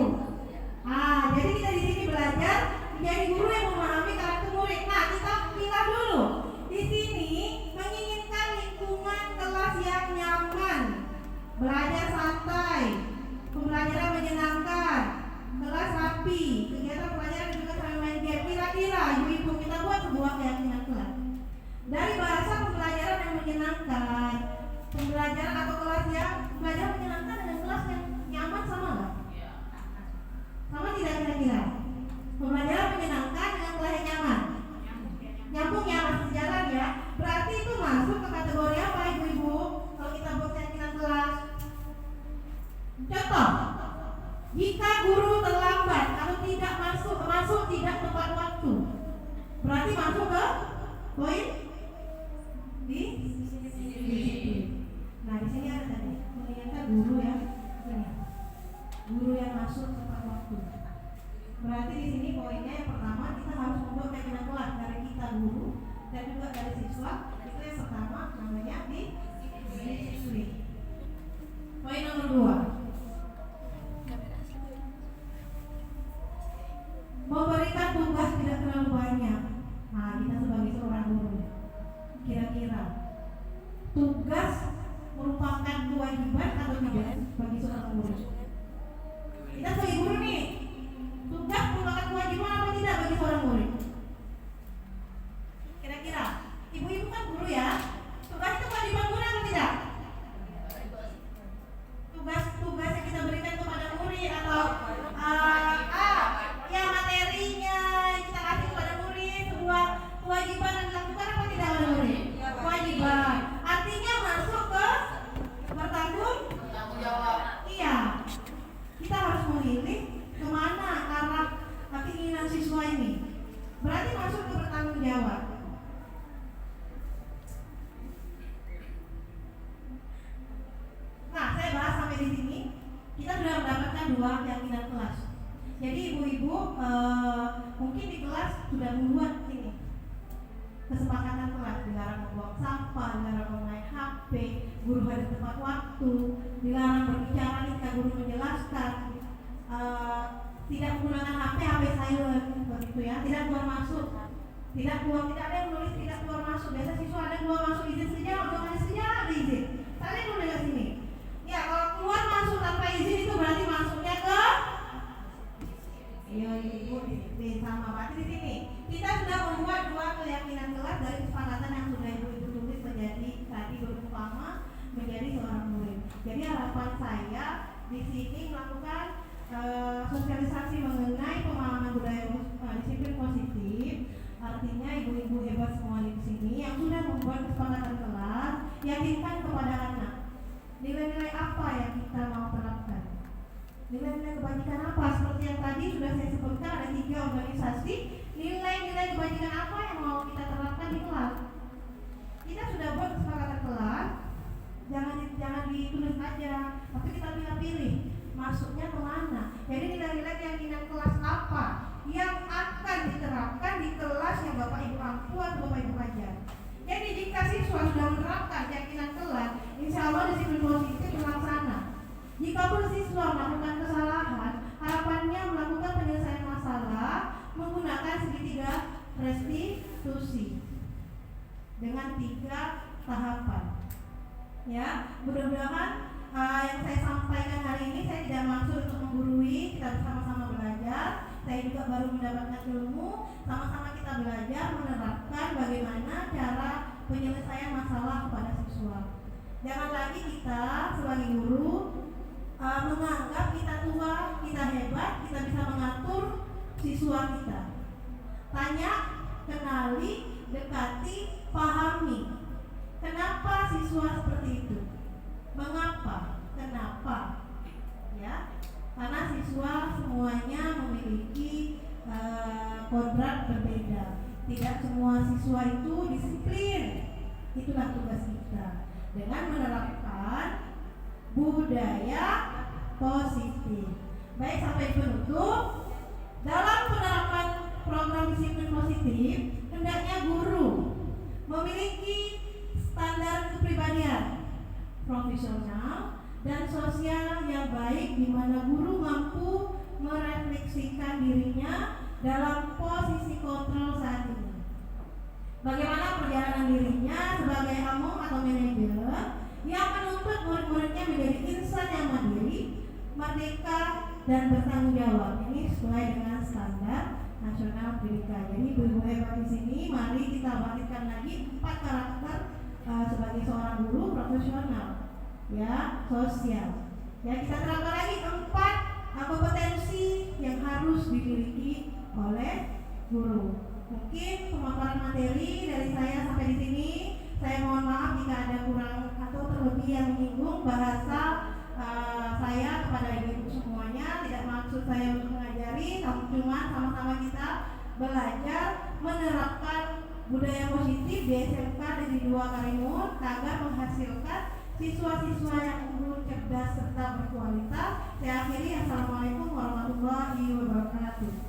Jadi kita di sini belajar menjadi guru yang memahami karakter murid. Nah, kita pilih dulu. Di sini menginginkan lingkungan kelas yang nyaman, belajar santai, pembelajaran menyenangkan, kelas rapi, kegiatan pelajaran juga sambil main game. Kira-kira ibu-ibu kita buat sebuah keyakinan kelas. Dari bahasa pembelajaran yang menyenangkan, pembelajaran atau kelas yang belajar menyenangkan dengan kelas yang nyaman sama nggak? Sama tidak kira-kira? Pembelajaran menyenangkan dengan kelas yang nyaman. Nyambung ya, masih sejalan ya. Berarti itu masuk ke kategori apa ibu-ibu? Kalau kita buat keyakinan kelas. Contoh. Jika guru terlambat atau tidak masuk tidak tepat waktu, berarti masuk ke poin di sini. Nah, di sini ada tadi mengingatkan guru ya, guru yang masuk tepat waktu. Berarti di sini poinnya yang pertama kita harus membuat keyakinan kelas dari kita guru dan juga dari siswa. Itu yang pertama namanya di sini. Poin nomor 2. Memberikan tugas tidak terlalu banyak. Nah, kita sebagai seorang guru, kira-kira tugas merupakan kewajiban atau tidak bagi seorang guru? Kita sebagai guru nih, tugas merupakan kewajiban atau tidak bagi seorang murid? Kira-kira, ibu-ibu kan guru ya, tugas itu kewajiban guru atau tidak? Tugas yang kita berikan kepada murid atau ya materinya yang kita kasih kepada murid sebuah kewajiban yang dilakukan apa tidak oleh murid? Kewajiban. Artinya masuk ke bertanggung jawab. Iya. Kita harus memilih kemana arah keinginan siswa ini. Berarti masuk ke bertanggung jawab. Nah, saya bahas sampai di sini. Kita sudah mendapatkan 2 keyakinan kelas. Jadi ibu-ibu mungkin di kelas sudah membuat ini kesepakatan kelas, dilarang membuang sampah, dilarang memain HP, guru hadir tepat waktu, dilarang berbicara ketika guru menjelaskan, tidak menggunakan HP silent, begitu ya, tidak keluar masuk, tidak ada yang menulis tidak keluar masuk. Biasa siswa ada keluar masuk izin saja, jangan saja ada izin. Kalian mau dengar sini? Ya, kalau keluar masuk tanpa izin itu berarti masuknya ke ibu sama. Berarti di sini kita sudah membuat 2 keyakinan kelas dari kesepakatan yang sudah ibu tulis menjadi tadi berumpama menjadi seorang murid. Jadi harapan saya di sini melakukan sosialisasi mengenai pemahaman budaya disiplin positif. Artinya ibu-ibu hebat semua di sini yang sudah membuat kesepakatan kelas, yakinkan kepada anak nilai-nilai apa yang kita mau terapkan. Nilai-nilai kebajikan apa? Seperti yang tadi sudah saya sebutkan ada 3 organisasi. Nilai-nilai kebajikan apa yang mau kita terapkan kesepakatan di kelas. Kita sudah buat kesepakatan kelas, jangan ditulis aja, tapi kita pilih masuknya kemana. Jadi kita lihat keyakinan kelas apa yang akan diterapkan di kelas yang Bapak Ibu ampu atau Bapak Ibu ajar. Jadi jika siswa sudah menerapkan keyakinan kelas, insya Allah disiplin positif terlaksana. Jika siswa melakukan kesalahan, harapannya melakukan penyelesaian masalah menggunakan segitiga restitusi dengan 3 tahapan. Ya, mudah-mudahan yang saya sampaikan hari ini saya tidak maksud untuk menggurui, kita bersama-sama belajar. Saya juga baru mendapatkan ilmu, sama-sama kita belajar menerapkan bagaimana cara penyelesaian masalah kepada siswa. Jangan lagi kita sebagai guru menganggap kita tua, kita hebat, kita bisa mengatur siswa kita. Tanya, kenali, dekati, pahami. Kenapa siswa seperti itu? Mengapa? Kenapa? Ya, karena siswa semuanya memiliki kodrat berbeda. Tidak semua siswa itu disiplin. Itulah tugas kita dengan menerapkan budaya positif. Baik, sampai penutup. Dalam penerapan program disiplin positif, hendaknya guru memiliki standar kepribadian profesional dan sosial yang baik, di mana guru mampu merefleksikan dirinya dalam posisi kontrol saat ini. Bagaimana perjalanan dirinya sebagai among atau manajer yang menuntut murid-muridnya menjadi insan yang mandiri, merdeka, dan bertanggung jawab. Ini sesuai dengan standar nasional pendidikan. Jadi ibu-ibu hebat di sini, mari kita bangkitkan lagi 4 karakter sebagai seorang guru profesional, ya, sosial. Ya, kita terapkan lagi 4 kompetensi yang harus dimiliki oleh guru. Mungkin pemaparan materi dari saya sampai di sini. Saya mohon maaf jika ada kurang atau terlebih yang menyinggung bahasa saya kepada ibu semuanya. Tidak maksud saya untuk mengajari, cuma sama-sama kita belajar menerapkan budaya positif di SMK Negeri 2 Karimun agar menghasilkan siswa-siswa yang unggul, cerdas, serta berkualitas. Saya akhiri. Assalamualaikum warahmatullahi wabarakatuh.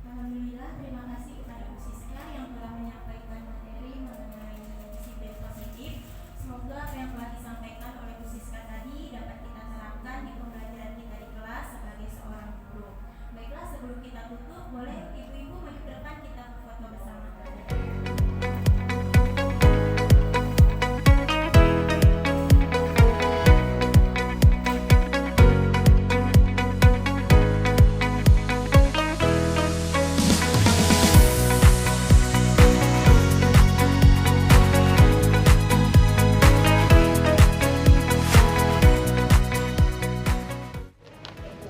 Alhamdulillah, terima kasih kepada Bu Siska yang telah menyampaikan materi mengenai disiplin positif. Semoga apa yang telah disampaikan oleh Bu Siska tadi dapat kita terapkan di pembelajaran kita di kelas sebagai seorang guru. Baiklah, sebelum kita tutup, boleh ibu-ibu maju ke depan kita foto bersama.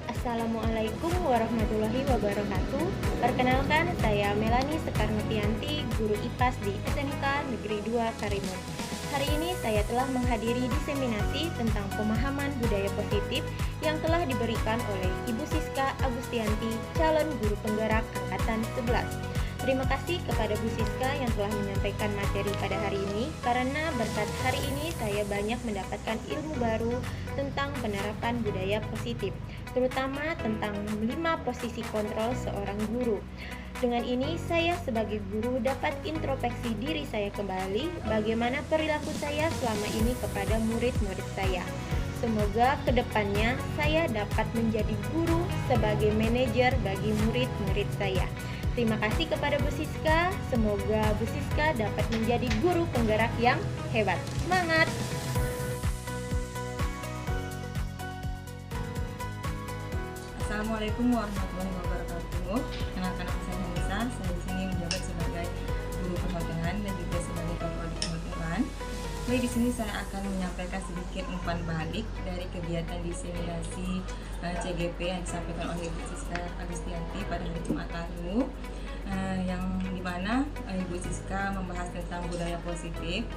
Assalamualaikum warahmatullahi wabarakatuh. Perkenalkan, saya Melani Sekarnutianti, guru IPAS di SMK Negeri 2 Karimun. Hari ini saya telah menghadiri diseminasi tentang pemahaman budaya positif yang telah diberikan oleh Ibu Siska Agustianti, calon guru penggerak angkatan 11. Terima kasih kepada Bu Siska yang telah menyampaikan materi pada hari ini, karena berkat hari ini saya banyak mendapatkan ilmu baru tentang penerapan budaya positif, terutama tentang 5 posisi kontrol seorang guru. Dengan ini saya sebagai guru dapat introspeksi diri saya kembali, bagaimana perilaku saya selama ini kepada murid-murid saya. Semoga kedepannya saya dapat menjadi guru sebagai manajer bagi murid-murid saya. Terima kasih kepada Bu Siska. Semoga Bu Siska dapat menjadi guru penggerak yang hebat. Semangat! Assalamualaikum warahmatullahi wabarakatuh. Kenalkan, nama saya Hanisa. Saya di sini menjabat sebagai guru perhotelan dan juga sebagai kepala perhotelan. Baik, di sini saya akan menyampaikan sedikit umpan balik dari kegiatan diseminasi CGP yang disampaikan oleh Ibu Siska Agustianti pada hari Jumat lalu, yang dimana Ibu Siska membahas tentang budaya positif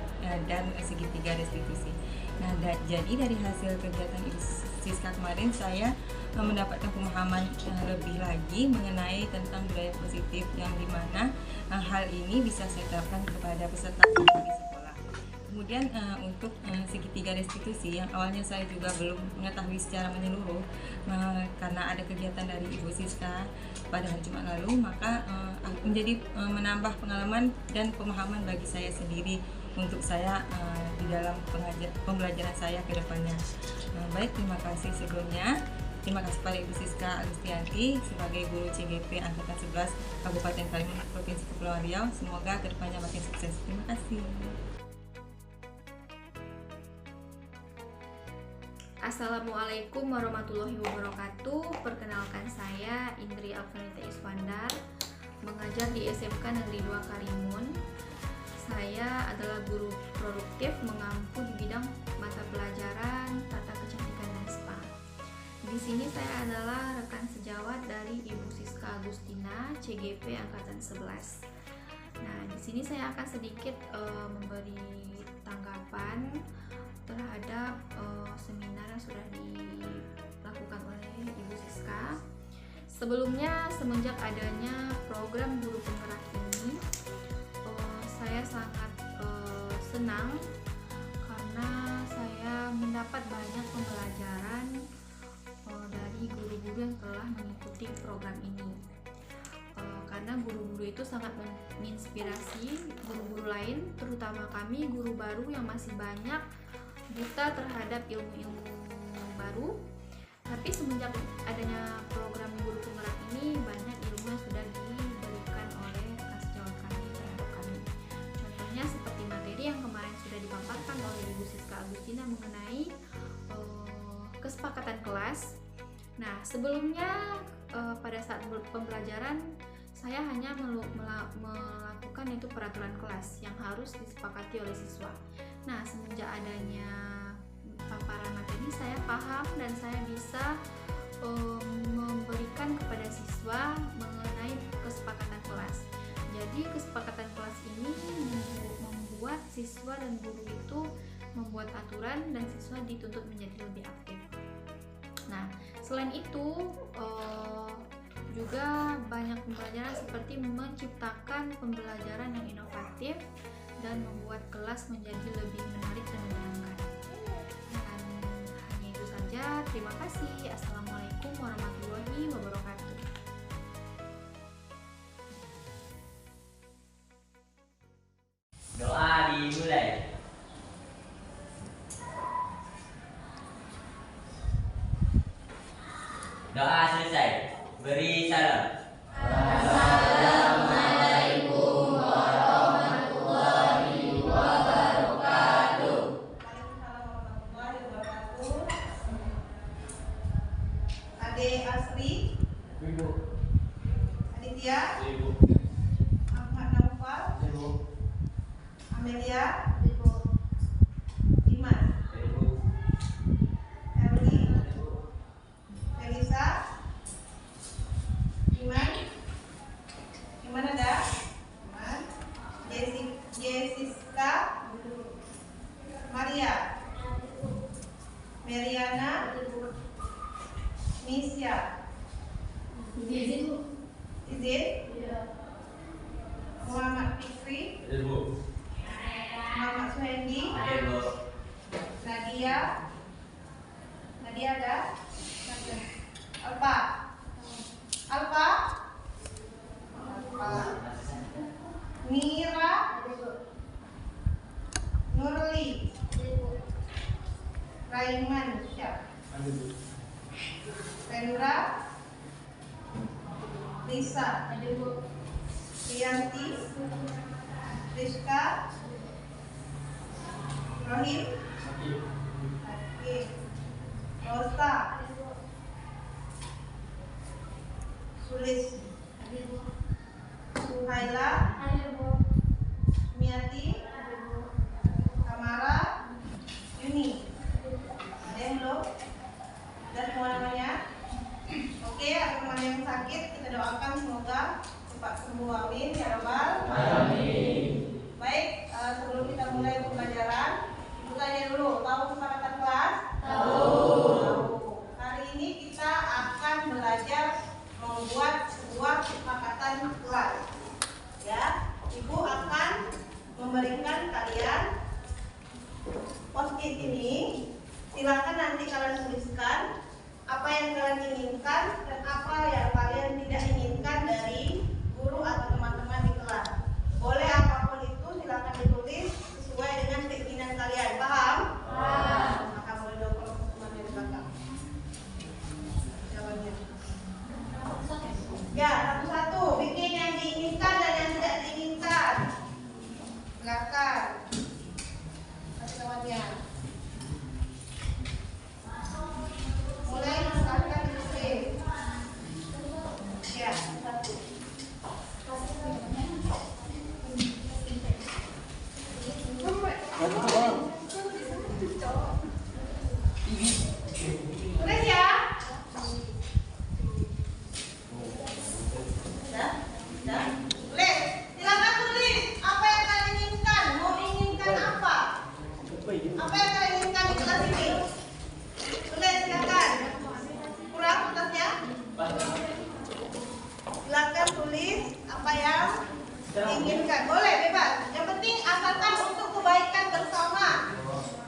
dan segitiga restitusi. Nah, jadi dari hasil kegiatan Ibu Siska kemarin saya mendapatkan pemahaman lebih lagi mengenai tentang budaya positif yang dimana hal ini bisa saya terapkan kepada peserta di sekolah. Kemudian untuk segitiga restitusi yang awalnya saya juga belum mengetahui secara menyeluruh karena ada kegiatan dari Ibu Siska pada hari Jumat lalu, maka menjadi menambah pengalaman dan pemahaman bagi saya sendiri untuk saya di dalam pembelajaran saya ke depannya. Baik, terima kasih sebelumnya. Terima kasih pada Ibu Siska Agustianti sebagai guru CGP Angkatan 11 Kabupaten Karimun Provinsi Kepulauan Riau. Semoga kedepannya makin sukses. Terima kasih. Assalamualaikum warahmatullahi wabarakatuh. Perkenalkan saya Indri Alfanita Iswandar, mengajar di SMK Negeri 2 Karimun. Saya adalah guru produktif mengampu di bidang mata pelajaran tata kecantikan dan spa. Di sini saya adalah rekan sejawat dari Ibu Siska Agustina CGP Angkatan 11. Nah, di sini saya akan sedikit memberi tanggapan terhadap seminar yang sudah dilakukan oleh Ibu Siska. Sebelumnya, semenjak adanya program guru penggerak ini, saya sangat senang karena saya mendapat banyak pembelajaran dari guru-guru yang telah mengikuti program ini. Karena guru-guru itu sangat menginspirasi guru-guru lain, terutama kami guru baru yang masih banyak buta terhadap ilmu-ilmu baru. Tapi semenjak adanya program guru penggerak ini, banyak ilmu yang sudah diberikan oleh rekan sejawat kami terhadap kami. Contohnya seperti materi yang kemarin sudah dipaparkan oleh Ibu Siska Agustina mengenai kesepakatan kelas. Nah, sebelumnya pada saat pembelajaran saya hanya melakukan itu peraturan kelas yang harus disepakati oleh siswa. Nah, semenjak adanya paparan materi, saya paham dan saya bisa memberikan kepada siswa mengenai kesepakatan kelas. Jadi kesepakatan kelas ini membuat siswa dan guru itu membuat aturan dan siswa dituntut menjadi lebih aktif. Nah, selain itu juga banyak pembelajaran seperti menciptakan pembelajaran yang inovatif dan membuat kelas menjadi lebih menarik dan menyenangkan. Dan hanya itu saja. Terima kasih. Assalamualaikum warahmatullahi wabarakatuh. Doa dimulai. Doa selesai. Beri salam. Assalamualaikum warahmatullahi wabarakatuh. Ade Asri, Ibu. Aditya, Ibu. Ahmad Naufal, Ibu. Amelia, Dimas, Ibu. Erwin, Elisa, Iman ada? Iman, Jessica, Maria, Meriana, Misya, Izin, Muhammad Fikri, Ibu. Muhammad Suhendi, Ibu. Nadia ada? Alfa, Mira, Nurli, Raiman, Rendra, Lisa, Rianti, Rizka, Rohim, Rosa, Sulis, Suhaila, Miati, Kamara, Yuni. Ada yang belum? Ada semua namanya? Oke, ada teman yang sakit, kita doakan semoga cepat sembuh, amin ya rabbal alamin. Baik, sebelum kita mulai pembelajaran, ibu tanya dulu, tahu kesepakatan Silakan nanti kalian tuliskan apa yang kalian inginkan dan apa yang kalian tidak inginkan dari guru atau teman-teman di kelas. Boleh apapun itu silakan ditulis sesuai dengan keinginan kalian. Paham? Paham. Maka boleh dong kalau teman di belakang. Jawabannya. Ya, satu-satu bikin yang diinginkan dan yang tidak diinginkan. Silakan. Kasih kawannya. Mulai silakan ditulis. Ya, satu. Tulis ya. Dah. Tulis. Silakan tulis apa yang kalian inginkan. Mau inginkan apa? Apa yang kalian inginkan di kelas ini? Tulis silakan. Kurang kertasnya? Silakan tulis apa yang diinginkan. Boleh bebas. Yang penting asalkan untuk kebaikan bersama.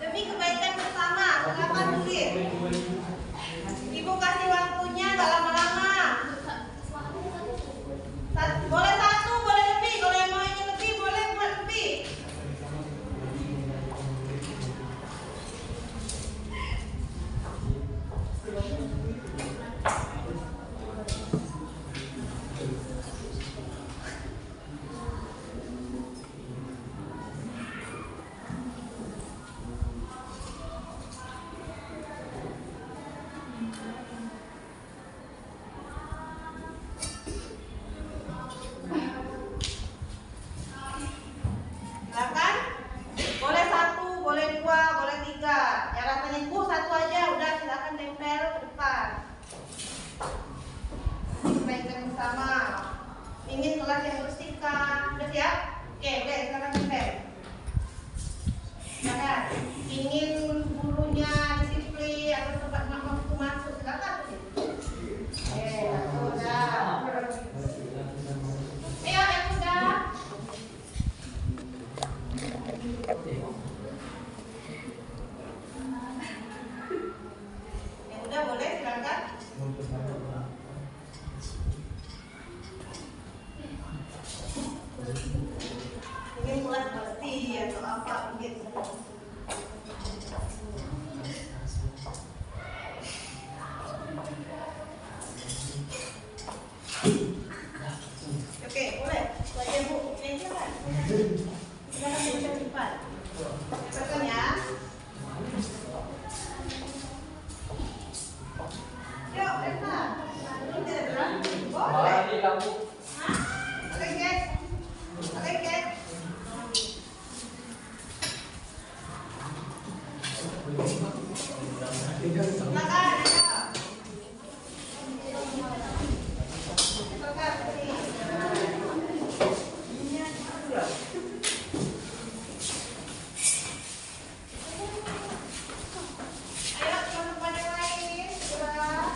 Demi kebaikan bersama. Silakan tulis. Ibu kasih waktunya nggak lama-lama. Boleh satu, boleh lebih. Kalau yang mau ingin lebih, boleh buat lebih. Silakan. Boleh satu, boleh dua, boleh tiga. Yang rasanya satu aja udah silakan tempel ke depan. Kebaikan bersama. Ingin kelas yang bersihkan. Udah siap? Oke, udah silakan tempel. Silakan. Ingin gurunya disiplin atau tempat waktu masuk, silakan. Udah. Ayo yang udah. Yang udah boleh silakan. Ingin kelas bersih atau apa mungkin. Oke, boleh. Baca Bu, ini silakan. Silakan baca cepat. Silakan ya. Yuk, Reza. Ini tidak berani. Boleh. Hah? Oke, guys. Oke, guys. Silakan, ayo. Silakan, sini. Ayo teman-teman yang lain, segera.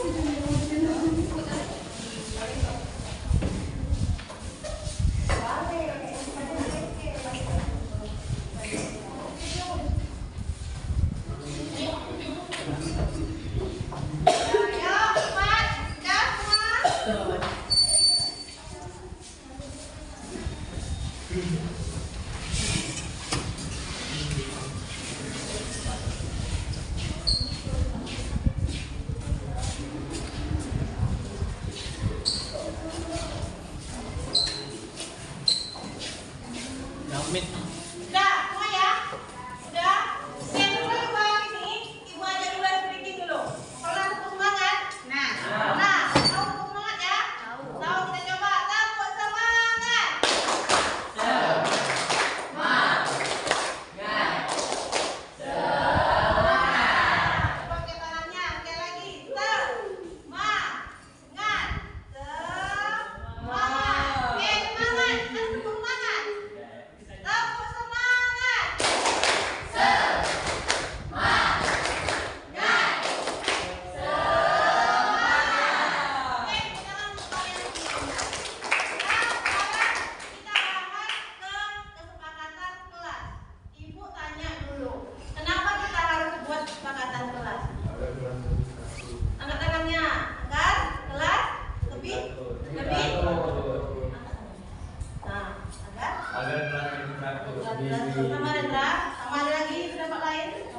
Ayo, cepat. Dah semua. Udah, semua ya? Udah? Oke, dulu ibu di sini. Ibu aja dulu yang breaking dulu. Pernah tepuk semangat? Nah, tahu tepuk semangat ya? Tahu, kita coba tepuk semangat. Pakai tangannya, sekali lagi. Semangat. Semangat. Oke, semangat. Kita tepuk semangat. Tepuk semangat. Agar kelas lebih teratur. Sama Rendra, sama ada lagi pendapat lain?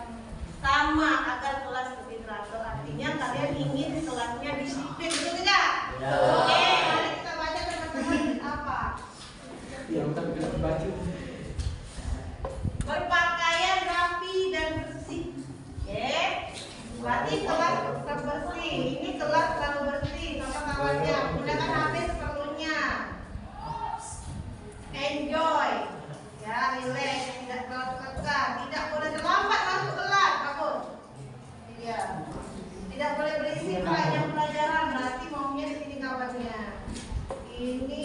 Sama, agar kelas lebih teratur. Artinya kalian ingin kelasnya disiplin, betul tidak? Ya. Oke, mari kita baca teman-teman apa? Yang kita pakai baju. Berpakaian rapi dan bersih. Oke, berarti kelas tetap bersih. Ini kelas selalu bersih. Sama kawannya, gunakan HP seperlunya. Enjoy, ya, relax, tidak terlalu tekan, tidak boleh terlambat masuk kelas, bagus. Iya, tidak boleh berisik jam pelajaran. Berarti maunya di sini kawannya. Ini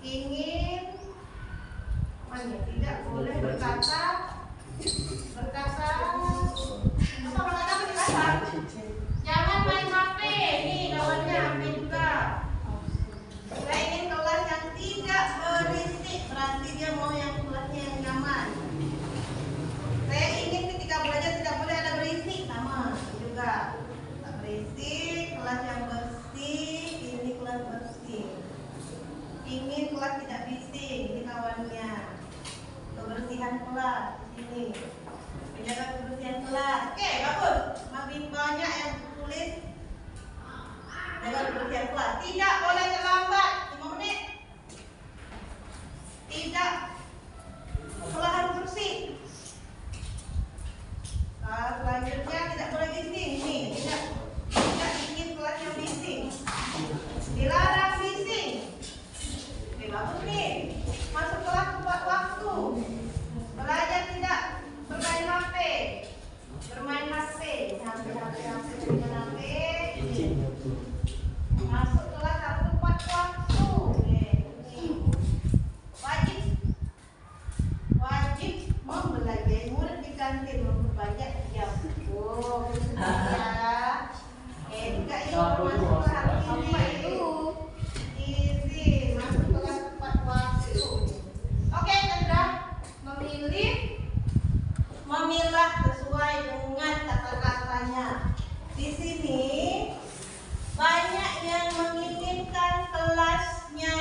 ingin tidak boleh berkata jangan main HP. Nih kawannya HP juga. Saya ingin kelas yang tidak berisik, berarti dia mau yang kelasnya yang nyaman. Saya ingin ketika belajar tidak boleh ada berisik, sama juga. Tak berisik, kelas yang bersih, ini kelas bersih. Ingin kelas tidak bising, ini kawannya. Kebersihan kelas di sini. Menjaga kebersihan kelas. Oke, bagus. Makin banyak yang tulis jaga kebersihan kelas. Tidak boleh terlambat 5 menit. Tidak. Kelas harus bersih. Selanjutnya tidak boleh bising. Nih, tidak ingin kelas yang bising. Dilarang bising. Oke, bagus nih. Masuk kelas tepat waktu. Belajar tidak bermain HP. Bermain HP. HP. Masuk kelas harus tepat waktu. Wajib membelajar. Murid di kantin memperbanyak jam. Oh, ya. Enggak masuk kelas ini. Easy, masuk kelas tepat waktu. Oke, Chandra, memilah sesuai dengan kata-katanya. Di sini banyak yang menginginkan kelasnya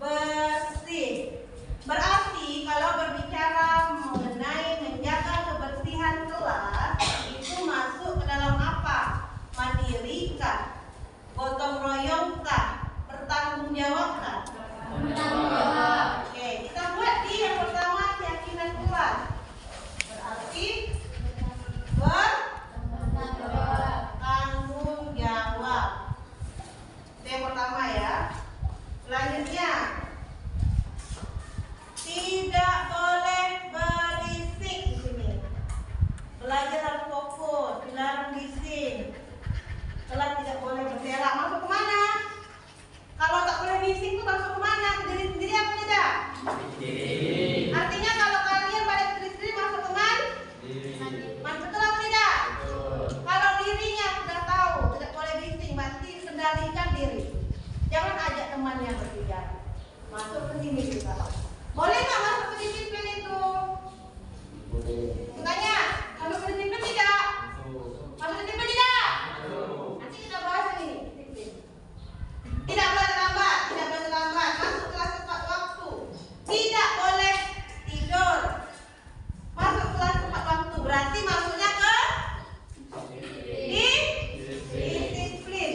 bersih. Berarti kalau berbicara mengenai menjaga kebersihan kelas, itu masuk ke dalam apa? Mandiri kah? Gotong royong kah? Bertanggung jawab kah? Bertanggung jawab. Oke, kita buat di yang pertama keyakinan kelas. Berarti bertanggung jawab. Itu yang pertama ya. Selanjutnya, tidak boleh berisik di sini. Belajar harus fokus, dilarang bising. Kelas tidak boleh berserak. Masuk kemana? Kalau tak boleh bising itu masuk kemana? Ke diri sendiri apa tidak? Artinya kalau kalian pada diri sendiri masuk kemana? Masuk kelas tidak? Kalau dirinya sudah tahu tidak boleh bising, berarti kendalikan diri. Jangan ajak teman yang berbicara. Masuk ke sini juga. Boleh nggak masuk ke disiplin itu? Tanya, masuk ke disiplin tidak? Masuk ke disiplin tidak? Nanti kita bahas ini disiplin. Tidak boleh terlambat, masuk kelas tepat waktu. Tidak boleh tidur. Masuk kelas tepat waktu, berarti masuknya ke disiplin.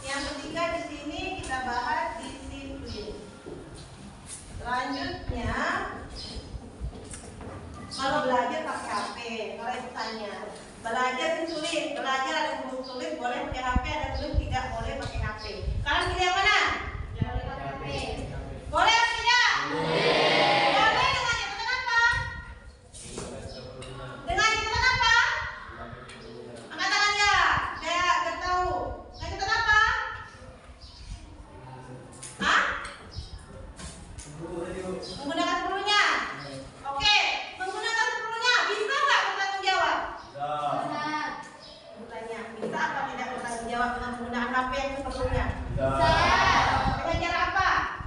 Yang ketiga di sini kita bahas disiplin. Selanjutnya, kalau belajar pakai HP, kalau itu tanya, belajar itu sulit, belajar ada yang sulit boleh pakai HP, ada yang sulit tidak boleh pakai HP. Kalian pilih yang mana? Boleh pakai HP. Boleh atau tidak? Boleh dengan catatan apa? Dengan catatan apa? Angkat tangan ya, saya nggak tahu. Dengan catatan apa? Hah? Menggunakan sepenuhnya. Oke, menggunakan sepenuhnya bisa nggak bertanggung jawab? Bisa. Bertanya, bisa apa tidak bertanggung jawab dengan menggunakan HP yang sepenuhnya? Bisa. Dengan cara apa?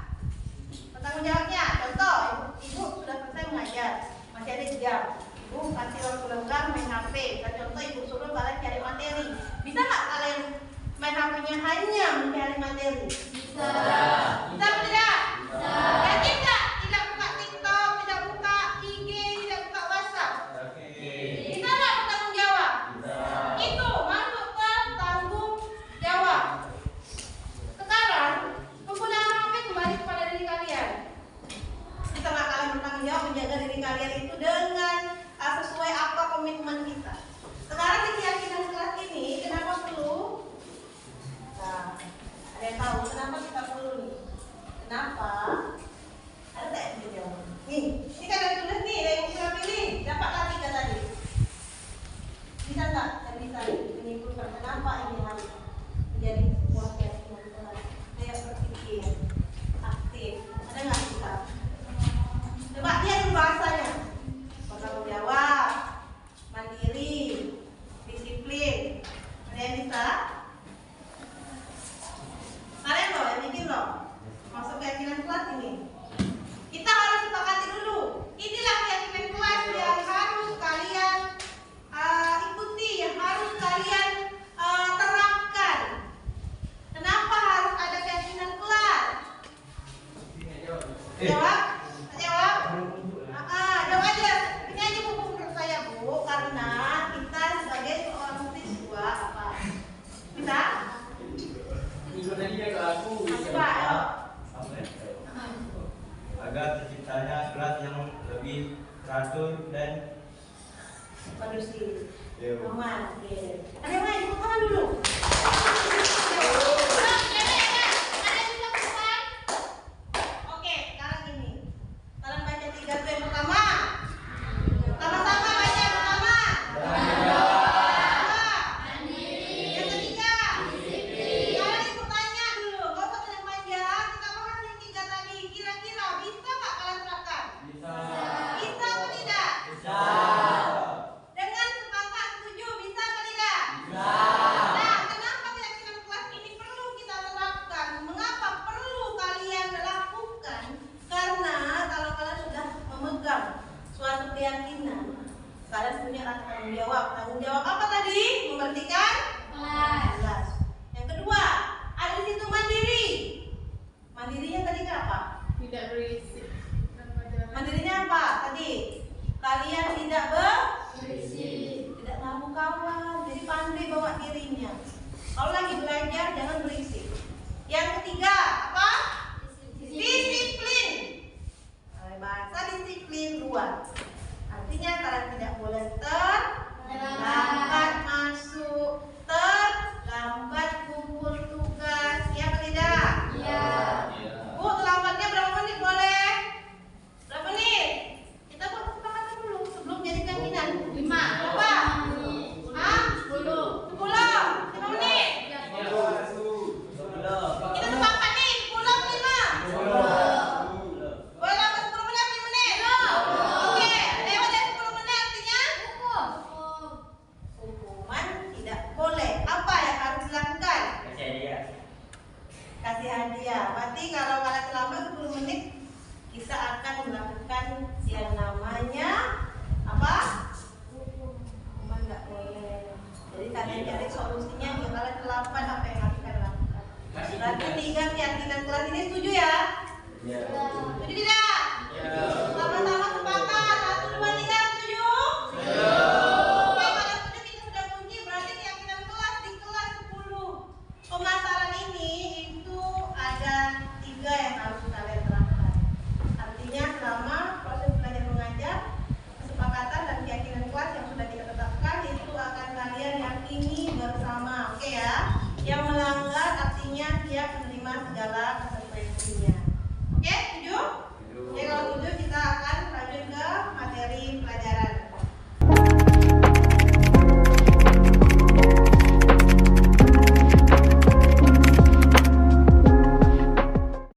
Bertanggung jawabnya, contoh, ibu sudah selesai mengajar, masih ada jam. Ibu kasih waktu lenggang main HP. Dan contoh ibu suruh kalian cari materi. Bisa nggak kalian main HP-nya hanya mencari materi? Bisa. Bisa atau tidak? Bisa. Yakin nggak? ini. Kita harus sepakati dulu. Inilah keyakinan kelas yang harus kalian ikuti, yang harus kalian terapkan. Kenapa harus ada keyakinan kelas? Jawab? Jawab? Jawab aja. Ini aja buku menurut saya, Bu, karena kita sebagai seorang siswa apa? Bisa? Minggu tadi dia ke aku. Agar terciptanya kelas yang lebih teratur dan kondusif. Yo. Aman. Oke. Ada yang lain? Tepuk tangan dulu. Oke, sekarang gini. Kalian baca 3 yang pertama. Sama-sama baca yang pertama. Yang ketiga. Kalian ikut tanya dulu. Gak usah panjang-panjang. Kita bahas yang 3 tadi. Kira-kira bisa nggak kalian terapkan? Bisa. Bisa atau tidak? Bisa. Dengan sepakat setuju, bisa atau tidak? Bisa. Nah, kenapa keyakinan kelas ini perlu kita terapkan? Mengapa perlu kalian lakukan? Karena kalau kalian sudah memegang suatu keyakinan, kalian punya rasa tanggung jawab. Tanggung jawab apa tadi? Memberhentikan kelas. Yang kedua, ada di situ mandiri. Mandirinya tadi apa? Tidak berisik. Mandirinya apa tadi? Kalian tidak berisik, tidak mabuk kawan, jadi pandai bawa dirinya. Kalau lagi belajar jangan berisik. Yang